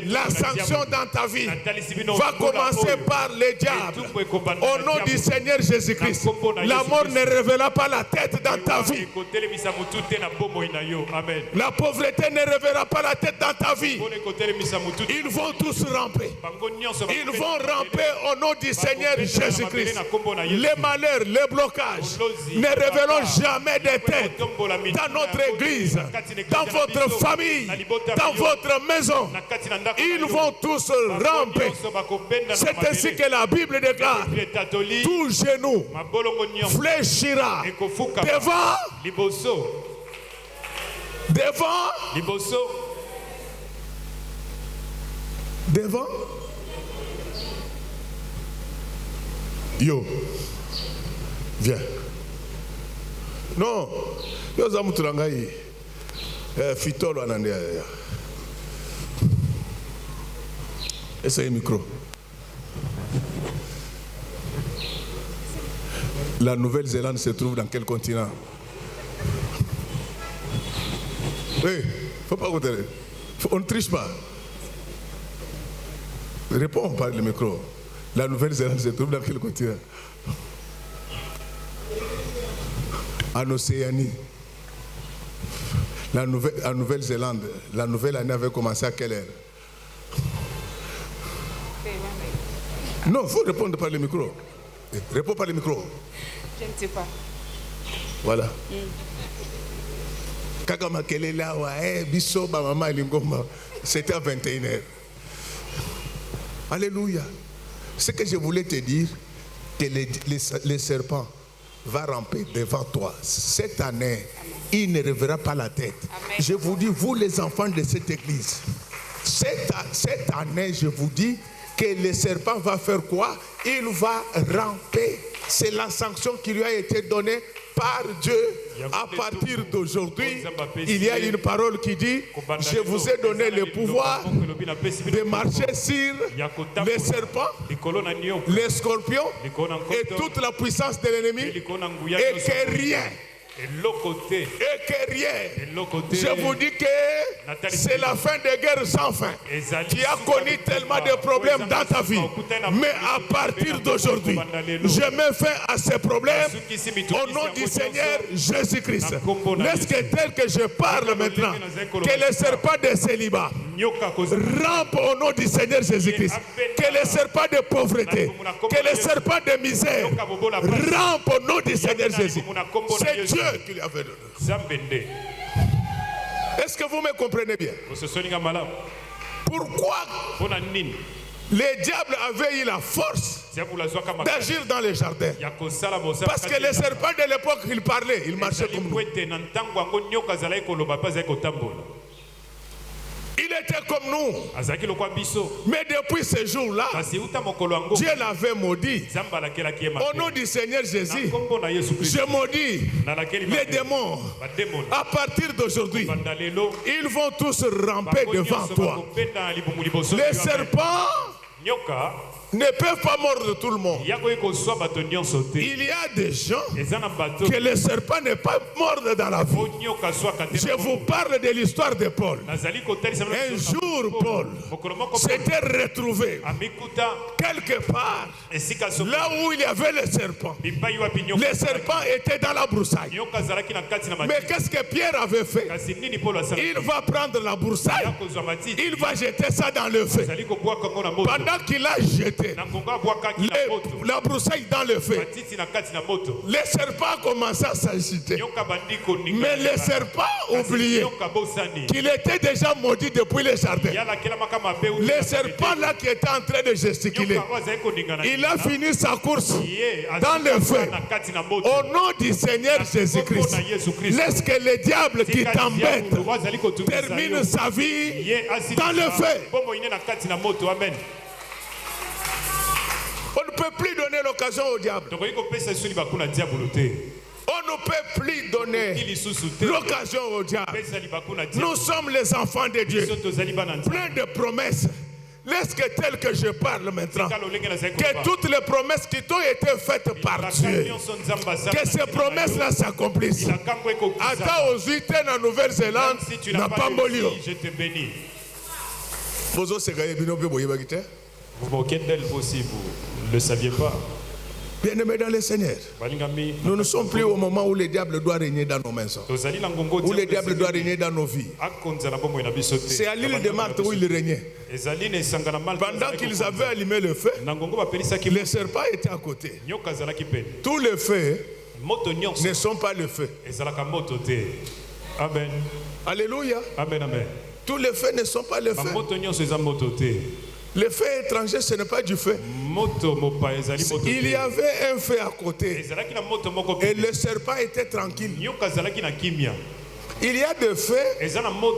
la sanction dans ta vie va commencer par le diable. Au nom du Seigneur Jésus-Christ, la mort ne révélera pas la tête dans ta vie. La pauvreté ne révélera pas la tête dans ta vie. Ils vont tous ramper. Ils vont ramper au nom du Seigneur Jésus-Christ. Les malheurs, les blocages, mensonges ne révélons jamais des têtes dans notre église, dans votre famille, dans votre maison. Ils vont tous ramper. C'est ainsi que la Bible déclare. Tout genou fléchira devant. Yo, viens. Non, yo zamuturangai. Fitolo anande. Essayez le micro. La Nouvelle-Zélande se trouve dans quel continent? Oui, faut pas compter. On ne triche pas. Réponds par le micro. La Nouvelle-Zélande se trouve dans quel continent? En Océanie. En Nouvelle-Zélande, la nouvelle année avait commencé à quelle heure? Non, il faut répondre par le micro. Réponds par le micro. Je ne sais pas. Voilà. Kagama Kelela, Bisso, Maman, c'était à 21h. Alléluia. Ce que je voulais te dire, que les serpents vont ramper devant toi. Cette année, il ne relèvera pas la tête. Amen. Je vous dis, vous les enfants de cette église, cette année, je vous dis que le serpent va faire quoi? Il va ramper. C'est la sanction qui lui a été donnée par Dieu. À partir d'aujourd'hui, il y a une parole qui dit: je vous ai donné le pouvoir de marcher sur les serpents, les scorpions et toute la puissance de l'ennemi, et que rien, je vous dis que c'est la fin des guerres sans fin. Tu as connu tellement de problèmes dans ta vie, mais à partir d'aujourd'hui, je mets fin à ces problèmes au nom du Seigneur Jésus-Christ. Laisse que tel que je parle maintenant, que les serpents de célibat rampent au nom du Seigneur Jésus-Christ, que les serpents de pauvreté, que les serpents de misère rampent au nom du Seigneur Jésus. C'est Dieu qui lui avait donné. Est-ce que vous me comprenez bien? Pourquoi les diables avaient eu la force d'agir dans les jardins? Parce que les serpents de l'époque, ils parlaient, ils marchaient comme nous. Il était comme nous. Mais depuis ce jour-là, Dieu l'avait maudit. Au nom du Seigneur Jésus, je maudis les démons. À partir d'aujourd'hui, ils vont tous ramper devant toi. Les serpents ne peuvent pas mordre tout le monde. Il y a des gens que les serpents ne peuvent pas mordre dans la vie. Je vous parle de l'histoire de Paul. Un jour, Paul s'était retrouvé quelque part là où il y avait les serpents. Les serpents étaient dans la broussaille. Mais qu'est-ce que Pierre avait fait? Il va prendre la broussaille, il va jeter ça dans le feu. Pendant qu'il a jeté la broussaille dans le feu, les serpents commençaient à s'agiter. Mais les serpents oubliaient qu'il était déjà maudit depuis le jardin. Les serpents là qui étaient en train de gesticuler, il a fini sa course dans le feu. Au nom du Seigneur Jésus-Christ, laisse que le diable qui t'embête termine sa vie dans le feu. On ne peut plus donner l'occasion au diable. On ne peut plus donner l'occasion au diable. Nous sommes les enfants de Dieu, pleins de promesses. Laisse que tel que je parle maintenant, que toutes les promesses qui t'ont été faites par Dieu, que ces promesses-là s'accomplissent. Ata ozite na Nouvelle-Zélande, na Pambolio. Je te bénis. Vous moquez d'elle aussi, vous ne le saviez pas. Bien-aimés dans le Seigneur, nous ne sommes plus au moment où le diable doit régner dans nos maisons, où le diable doit régner dans nos vies. C'est à l'île de Marthe où il régnait. Pendant qu'ils avaient allumé le feu, les serpents étaient à côté. Tout le feu ne sont pas le feu. Amen. Alléluia. Amen, amen. Tous les feux ne sont pas le feu. Le feu étranger, ce n'est pas du feu. Il y avait un feu à côté. Et le serpent était tranquille. Il y a des feux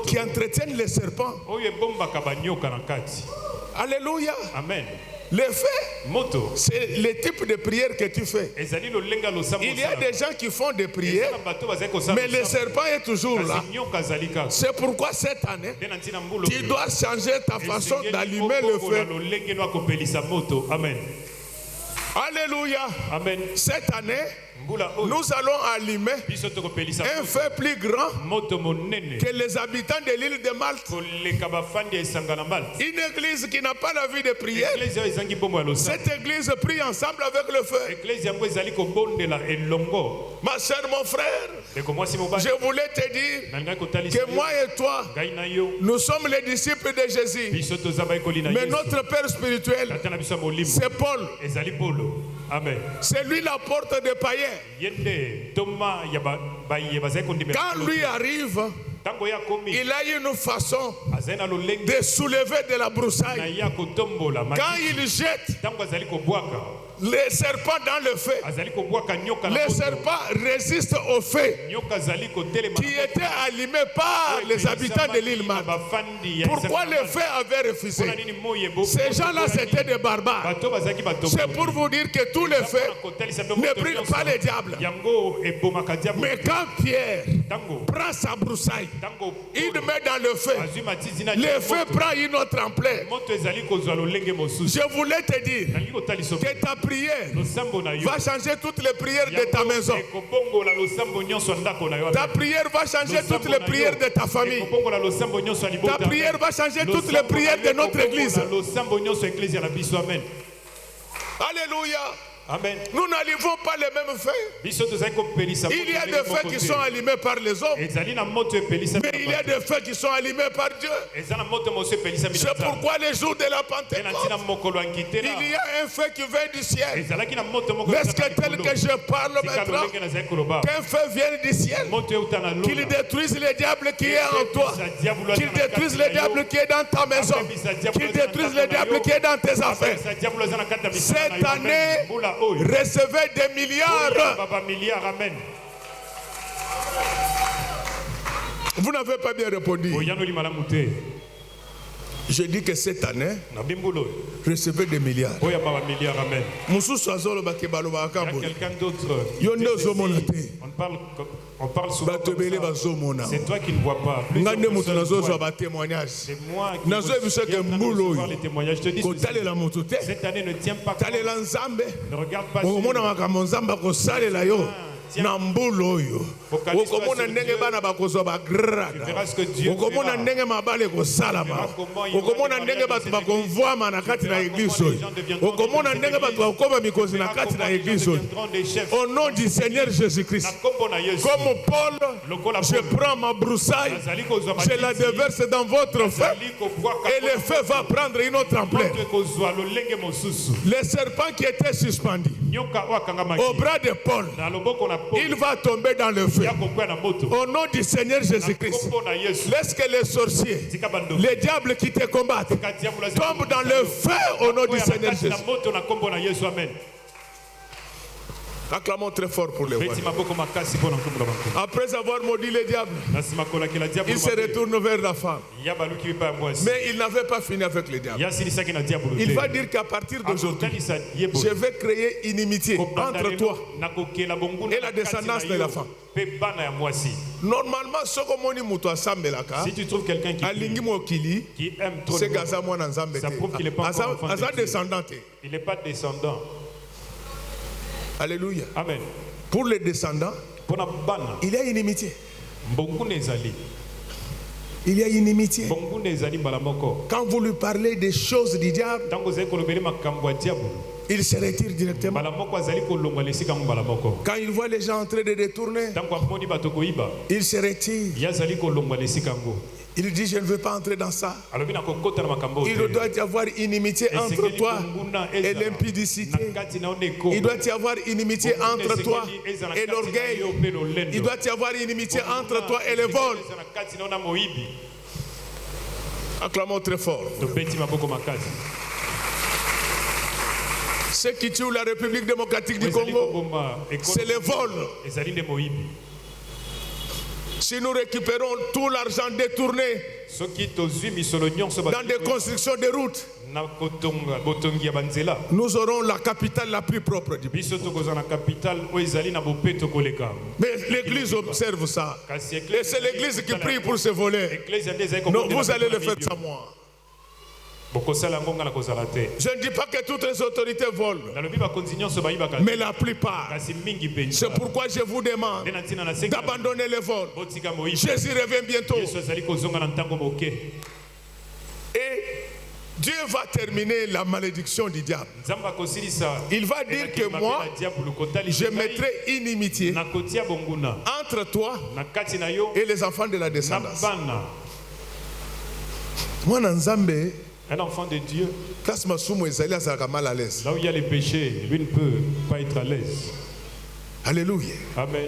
qui entretiennent les serpents. Alléluia. Amen. Le feu, c'est le type de prière que tu fais. Il y a des gens qui font des prières, mais le serpent est toujours là. C'est pourquoi cette année, tu dois changer ta façon d'allumer le feu. Amen. Alléluia. Amen. Cette année, nous allons allumer un feu plus grand que les habitants de l'île de Malte. Une église qui n'a pas la vie de prière. Cette église prie ensemble avec le feu. Ma soeur, mon frère, je voulais te dire que moi et toi, nous sommes les disciples de Jésus. Mais notre Père spirituel, c'est Paul. Amen. C'est lui la porte des païens. Quand lui arrive, il a une façon de soulever de la broussaille. Quand il jette les serpents dans le feu, les serpents résistent au feu qui était allumé par les habitants de l'île Malte. Pourquoi le feu avait refusé? Ces gens-là, c'était des barbares. C'est pour vous dire que tous les feux ne brûlent pas les diables. Mais quand Pierre prend sa broussaille, il met dans le feu, le feu prend une autre ampleur. Je voulais te dire que ta prière va changer toutes les prières de ta maison. Ta prière va changer toutes les prières de ta famille. Ta prière va changer toutes les prières de notre église. Alléluia. Amen. Nous n'allumons pas les mêmes feux. Il y a des feux qui sont allumés par les hommes, mais il y a des feux qui sont allumés par Dieu. C'est pourquoi les jours de la Pentecôte, il y a un feu qui vient du ciel. Est-ce que tel que je parle maintenant, qu'un feu vienne du ciel, qu'il détruise le diable qui est en toi, qu'il détruise le diable qui est dans ta maison, qu'il détruise le diable qui est dans tes affaires. Cette année, recevez des milliards. Amen. Vous n'avez pas bien répondu. Je dis que cette année, recevez des milliards. Il y a quelqu'un d'autre. On parle souvent comme ça. C'est toi qui ne vois pas. C'est moi qui vois les témoignages. Je te dis, cette année ne tient pas compte. Ne regarde pas Nambuloyo. Okomona ndenge bana bakozwa ba grade. Okomona ndenge mabale ko salama. Okomona ndenge batu bakonvoama na kati na église. Okomona ndenge batu bakoma mikozi na kati na église. Au nom du Seigneur Jésus-Christ. Comme Paul, je prends ma broussaille, je la déverse dans votre feu et le feu va prendre une autre ampleur. Le serpent qui était suspendu au bras de Paul, il va tomber dans le feu. Au nom du Seigneur Jésus-Christ, laisse que les sorciers, les diables qui te combattent, tombent dans le feu au nom du Seigneur Jésus. Acclamons très fort pour les voix. Après avoir maudit les diables, il se retourne vers la femme. Mais il n'avait pas fini avec les diables. Il va dire qu'à partir d'aujourd'hui, je vais créer inimitié entre toi et la descendance de la femme. Normalement, si tu trouves quelqu'un qui aime trop le monde, ça prouve qu'il n'est pas descendant. Il n'est pas descendant. Alléluia. Amen. Pour les descendants, il y a inimitié. Il y a inimitié. Quand vous lui parlez des choses du diable, il se retire directement. Quand il voit les gens en train de détourner, il se retire. Il dit, je ne veux pas entrer dans ça. Il doit y avoir inimitié entre toi et l'impudicité. Il doit y avoir inimitié entre toi et l'orgueil. Il doit y avoir inimitié entre toi et le vol. Acclamons très fort. Ce qui tue la République démocratique du Congo, c'est le vol. Si nous récupérons tout l'argent détourné dans des constructions de routes, nous aurons la capitale la plus propre du pays. Mais l'Église observe ça. Et c'est l'Église qui prie pour se voler. Non, vous allez le faire sans moi. Je ne dis pas que toutes les autorités volent, mais la plupart. C'est pourquoi je vous demande d'abandonner le vol. Jésus revient bientôt. Et Dieu va terminer la malédiction du diable. Il va dire que moi, je mettrai inimitié entre toi et les enfants de la descendance. Moi, Nzambe, un enfant de Dieu, là où il y a les péchés, lui ne peut pas être à l'aise. Alléluia. Amen.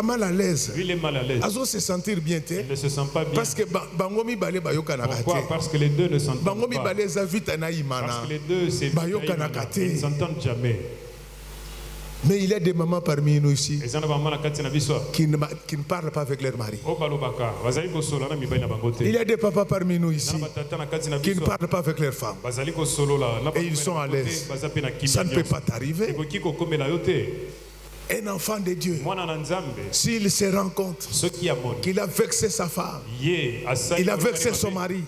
Mal à l'aise. Lui, il est mal à l'aise. Il se sentir bien. Il ne se sent pas bien. Parce que pourquoi? Parce que les deux ne s'entendent pas. Parce que les deux ne s'entendent jamais. Mais il y a des mamans parmi nous ici qui ne parlent pas avec leur mari. Il y a des papas parmi nous ici qui ne parlent pas avec leurs femmes. Et ils sont à l'aise. Ça ne peut pas t'arriver. Un enfant de Dieu, s'il se rend compte qu'il a vexé sa femme, il a vexé son mari,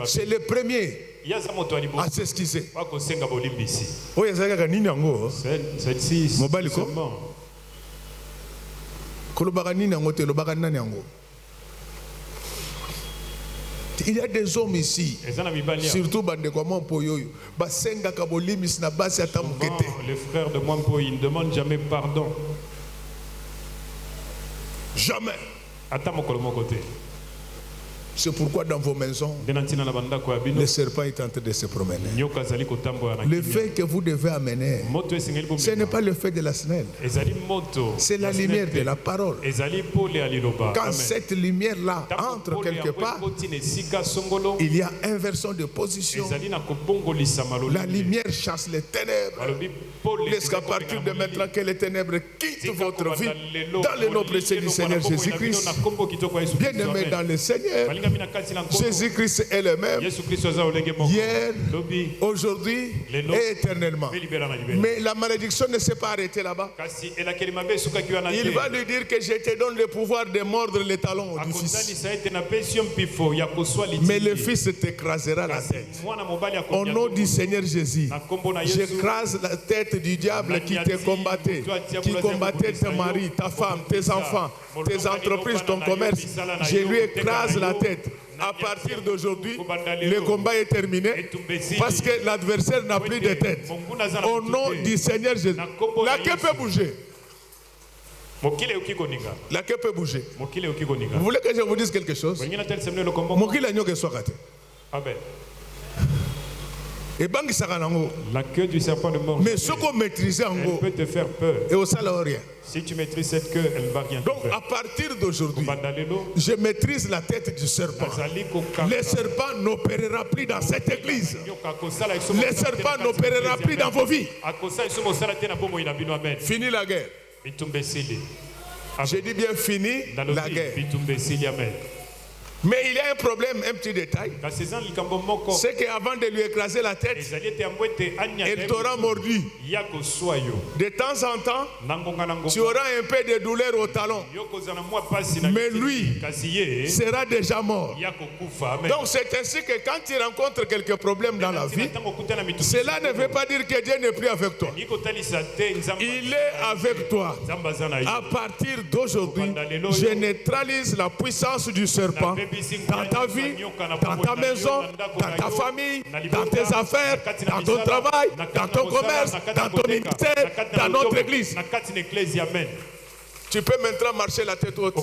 c'est le premier à s'excuser. Il y a des hommes ici, surtout les frères de Mwampo, ils ne demandent jamais pardon. Jamais. C'est pourquoi dans vos maisons, le serpent est en train de se promener. Le fait que vous devez amener, ce n'est pas le fait de la snelle, c'est la lumière de la parole. Quand cette lumière-là entre quelque part, il y a inversion de position. La lumière chasse les ténèbres. Laisse-qu'à partir de maintenant que les ténèbres quittent votre vie dans le nom précieux du Seigneur Jésus-Christ. Bien-aimé dans le Seigneur, Jésus-Christ est le même hier, aujourd'hui et éternellement. Mais la malédiction ne s'est pas arrêtée là-bas. Il va lui dire que je te donne le pouvoir de mordre les talons du fils. Mais le fils t'écrasera la tête. Au nom du Seigneur Jésus, j'écrase la tête du diable qui te combattait, qui combattait ton mari, ta femme, tes enfants, tes entreprises, ton commerce. Je lui écrase la tête. À partir d'aujourd'hui, le combat est terminé parce que l'adversaire n'a plus de tête. Au nom du Seigneur Jésus, la queue peut bouger. La queue peut bouger. Vous voulez que je vous dise quelque chose? Amen. La queue du serpent de mort. Mais ce qu'on maîtrise en gros, peut te faire peur. Et au salaire rien. Si tu maîtrises cette queue, elle ne va rien te faire. Donc à partir d'aujourd'hui, je maîtrise la tête du serpent. Le serpent n'opérera plus dans cette église. Le serpent n'opérera plus dans vos vies. Fini la guerre. J'ai dit bien fini la guerre. Mais il y a un problème, un petit détail. C'est qu'avant de lui écraser la tête, elle t'aura mordu. De temps en temps, tu auras un peu de douleur au talon. Mais lui sera déjà mort. Donc c'est ainsi que quand tu rencontres quelques problèmes dans la vie, cela ne veut pas dire que Dieu n'est plus avec toi. Il est avec toi. À partir d'aujourd'hui, je neutralise la puissance du serpent dans ta vie, dans ta maison, dans ta famille, dans tes affaires, dans ton travail, dans ton commerce, dans ton ministère, dans notre église. Tu peux maintenant marcher la tête haute.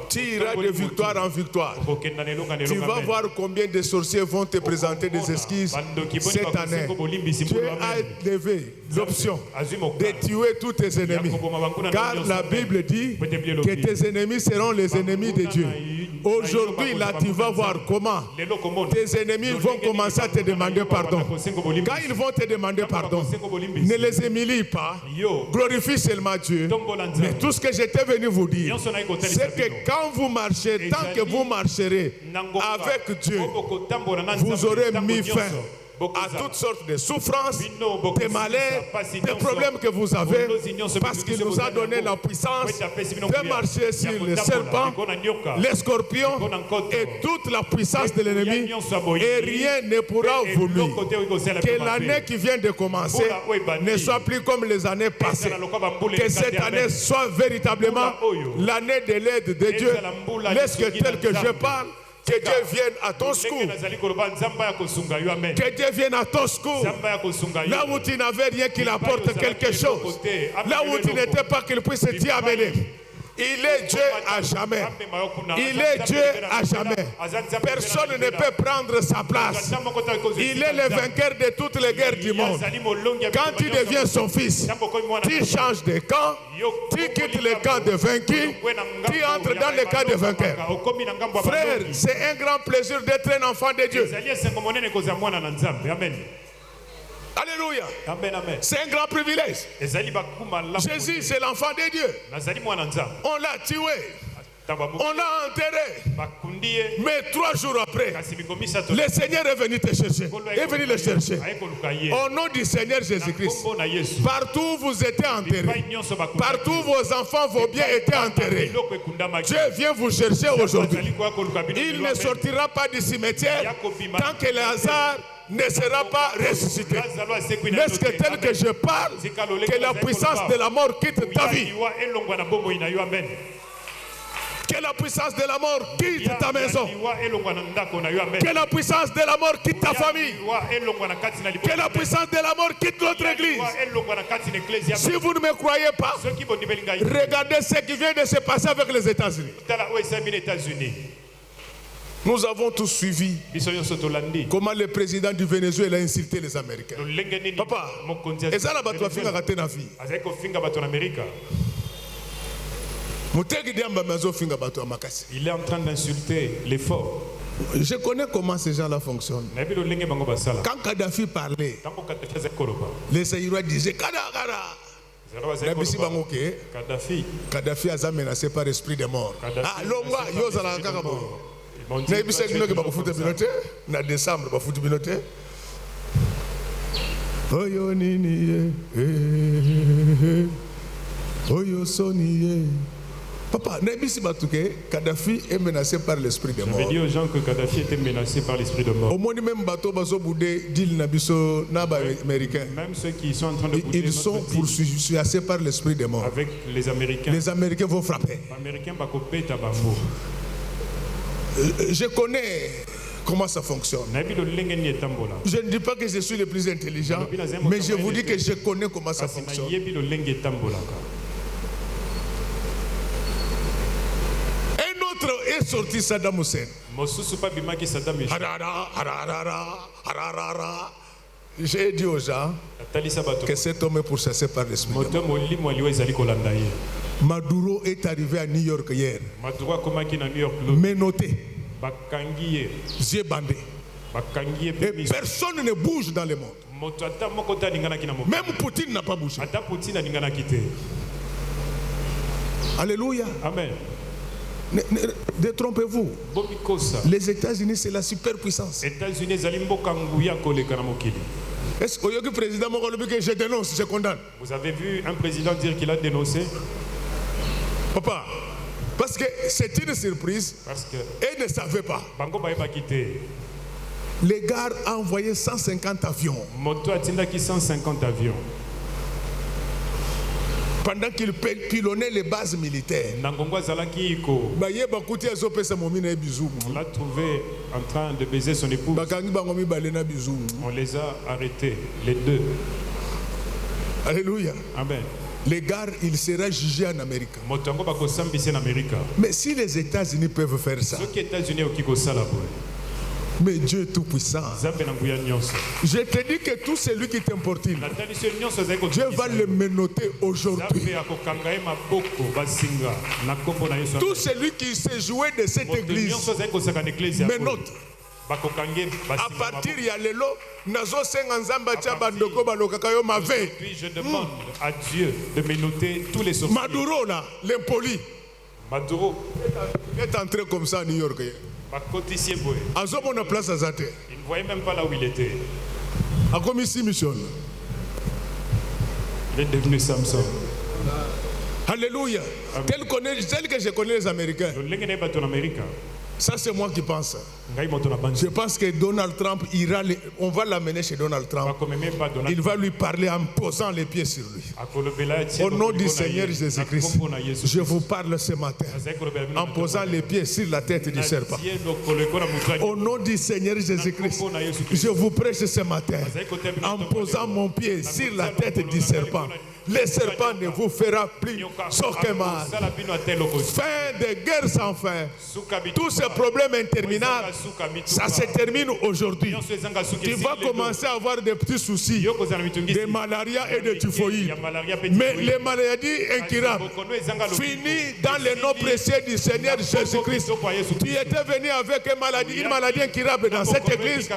Tu iras de victoire en victoire. Tu vas voir combien de sorciers vont te présenter des excuses cette année. Tu as levé l'option de tuer tous tes ennemis. Car la Bible dit que tes ennemis seront les ennemis de Dieu. Aujourd'hui, là, tu vas voir comment tes ennemis vont commencer à te demander pardon. Quand ils vont te demander pardon, ne les humilie pas. Glorifie seulement Dieu. Mais tout ce que j'étais venu vous dire, c'est que quand vous marchez, tant que vous marcherez avec Dieu, vous aurez mis fin à toutes sortes de souffrances, de malheurs, des problèmes que vous avez, parce qu'il nous a donné la puissance de marcher sur les serpents, les scorpions et toute la puissance de l'ennemi, et rien ne pourra vous nuire. Que l'année qui vient de commencer ne soit plus comme les années passées. Que cette année soit véritablement l'année de l'aide de Dieu. Laisse que tel que je parle, que Dieu vienne à ton secours. Que Dieu vienne à ton secours. Là où tu n'avais rien qu'il apporte quelque chose. Là où tu n'étais pas qu'il puisse t'y amener. Il est Dieu à jamais. Il est Dieu à jamais. Personne ne peut prendre sa place. Il est le vainqueur de toutes les guerres du monde. Quand tu deviens son fils, tu changes de camp, tu quittes le camp de vaincu, tu entres dans le camp de vainqueur. Frère, c'est un grand plaisir d'être un enfant de Dieu. Alléluia. C'est un grand privilège. Jésus, c'est l'enfant de Dieu. On l'a tué. On l'a enterré. Mais 3 jours après, le Seigneur est venu te chercher. Est venu le chercher. Au nom du Seigneur Jésus-Christ. Partout où vous étiez enterrés. Partout où vos enfants, vos biens étaient enterrés. Dieu vient vous chercher aujourd'hui. Il ne sortira pas du cimetière tant que Lazare ne sera pas ressuscité. Laisse que tel que je parle, que la puissance de la mort quitte ta vie. Que la puissance de la mort quitte ta maison. Que la puissance de la mort quitte ta famille. Que la puissance de la mort quitte notre église. Si vous ne me croyez pas, regardez ce qui vient de se passer avec les États-Unis. Nous avons tous suivi comment le président du Venezuela a insulté les Américains. Papa, il est en train d'insulter les forts. Je connais comment ces gens-là fonctionnent. Quand Kadhafi parlait, les Zaïrois disaient Kadhafi a menacé par l'esprit de mort. Na décembre ba foot binote oyo nini oyo soni papa na bisi batuke Kadhafi est menacé par l'esprit de mort. Je vais dire aux gens que Kadhafi était menacé par l'esprit de mort. Au moins même bateau bazo boudé deal na biso na ba américain. Même ceux qui sont en train de bouder, ils sont poursuivis par l'esprit de mort. Avec les Américains. Les Américains vont frapper. Les Américains vont couper ta bambou. Je connais comment ça fonctionne. Je ne dis pas que je suis le plus intelligent, mais je vous dis que je connais comment ça fonctionne. Un autre est sorti, Saddam Hussein. J'ai dit aux gens que cet homme est pourchassé par l'esprit. Maduro est arrivé à New York hier. Menotté. Yeux bandés. Et personne ne bouge dans le monde. Même Poutine n'a pas bougé. Alléluia. Amen. Détrompez-vous. Les États-Unis, c'est la superpuissance. Est-ce que le président que je dénonce, je condamne? Vous avez vu un président dire qu'il a dénoncé? Papa, parce que c'est une surprise. Parce que et ne savait pas. Les gars ont envoyé 150 avions. Moto a 150 avions. Pendant qu'ils pilonnaient les bases militaires. On l'a trouvé en train de baiser son épouse. On les a arrêtés, les deux. Alléluia. Amen. l'égard, il sera jugé en Amérique. Mais si les États-Unis peuvent faire ça, mais Dieu est tout puissant. Je te dis que tout celui qui t'importune, Dieu va le menotter aujourd'hui. Tout celui qui s'est joué de cette église, menotte. À partir de l'élo, je demande à Dieu de menotter tous les sorciers. Maduro là, l'impoli. Maduro est entré comme ça à New York. Il ne voyait même pas là où il était. Il est devenu Samson. Alléluia. Tel que je connais les Américains. Ça, c'est moi qui pense. Je pense que Donald Trump ira, on va l'amener chez Donald Trump. Il va lui parler en posant les pieds sur lui. Au nom du Seigneur Jésus-Christ, je vous parle ce matin en posant les pieds sur la tête du serpent. Au nom du Seigneur Jésus-Christ, je vous prêche ce matin en posant mon pied sur la tête du serpent. Le serpent ne vous fera plus aucun mal. Fin de guerre sans fin. Tous ces problèmes interminables, ça se termine aujourd'hui. Tu vas commencer à avoir des petits soucis de malaria et de typhoïde. Mais les maladies incurables finissent dans le nom précieux du Seigneur Jésus-Christ. Tu étais venu avec une maladie incurable dans cette église.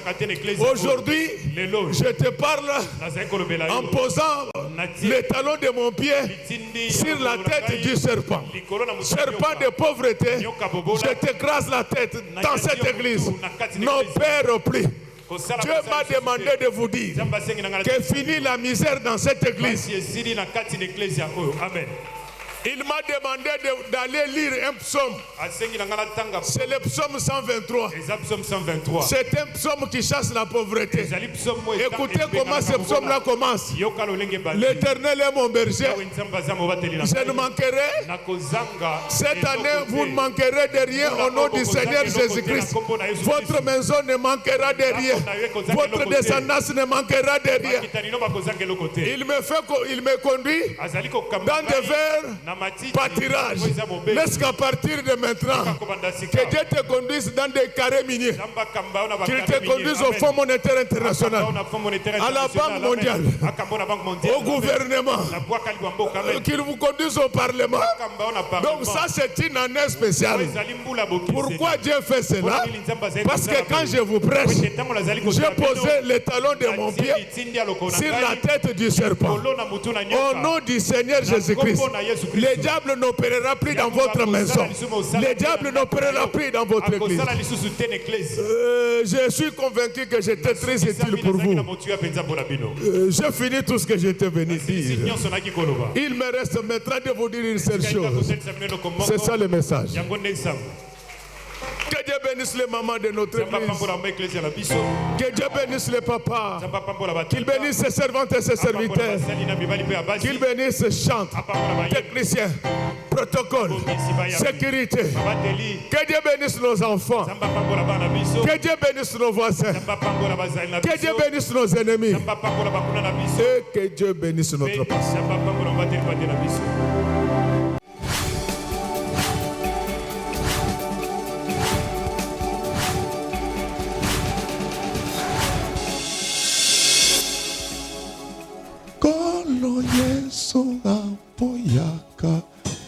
Aujourd'hui, je te parle en posant le talon de mon pied sur la tête du serpent. Serpent de pauvreté, je t'écrase la tête dans cette église. N'opère plus. Dieu m'a demandé de vous dire que finit la misère dans cette église. Amen. Il m'a demandé d'aller lire un psaume. C'est le psaume 123. C'est un psaume qui chasse la pauvreté. Écoutez comment ce psaume-là commence. L'Éternel est mon berger. Je ne manquerai. Cette année, vous ne manquerez de rien au nom du Seigneur Jésus-Christ. Votre maison ne manquera de rien. Votre descendance ne manquera de rien. Il me conduit dans des vers pâturage. Laisse qu'à partir de maintenant, que Dieu te conduise dans des carrés miniers, qu'il te conduise au Fonds monétaire international, à la Banque mondiale, au gouvernement, qu'il vous conduise au Parlement. Donc ça, c'est une année spéciale. Pourquoi Dieu fait cela? Parce que quand je vous prêche, j'ai posé le talon de mon pied sur la tête du serpent. Au nom du Seigneur Jésus-Christ, le diable n'opérera plus dans votre maison. Le diable n'opérera plus dans votre église. Je suis convaincu que j'étais très utile pour vous. J'ai fini tout ce que j'étais venu dire. Il me reste maintenant de vous dire une seule chose. C'est ça le message. Que Dieu bénisse les mamans de notre église. Que Dieu bénisse les papas. Qu'il bénisse ses servantes et ses serviteurs. Qu'il bénisse chante, technicien, protocole, sécurité. Que Dieu bénisse nos enfants. Que Dieu bénisse nos voisins. Que Dieu bénisse nos ennemis. Et que Dieu bénisse notre passé. Kolo Yesu apoyaka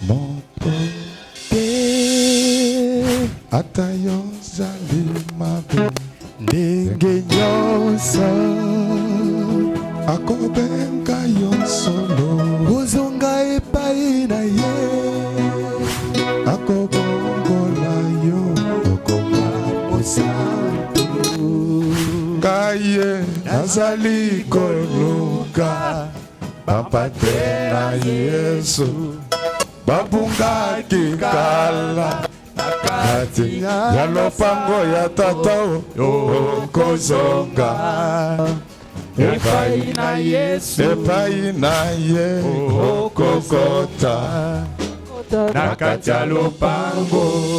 moto te atayo zalima be ndenge nyonso akobenga yo solo ozonga epai na ye akobongola yo okoma mosantu kaye nazali koluka Papate na Yesu babungaki kala nakati ya lopango ya tata okozonga epai na Yesu epai na ye okokota nakati ya lopango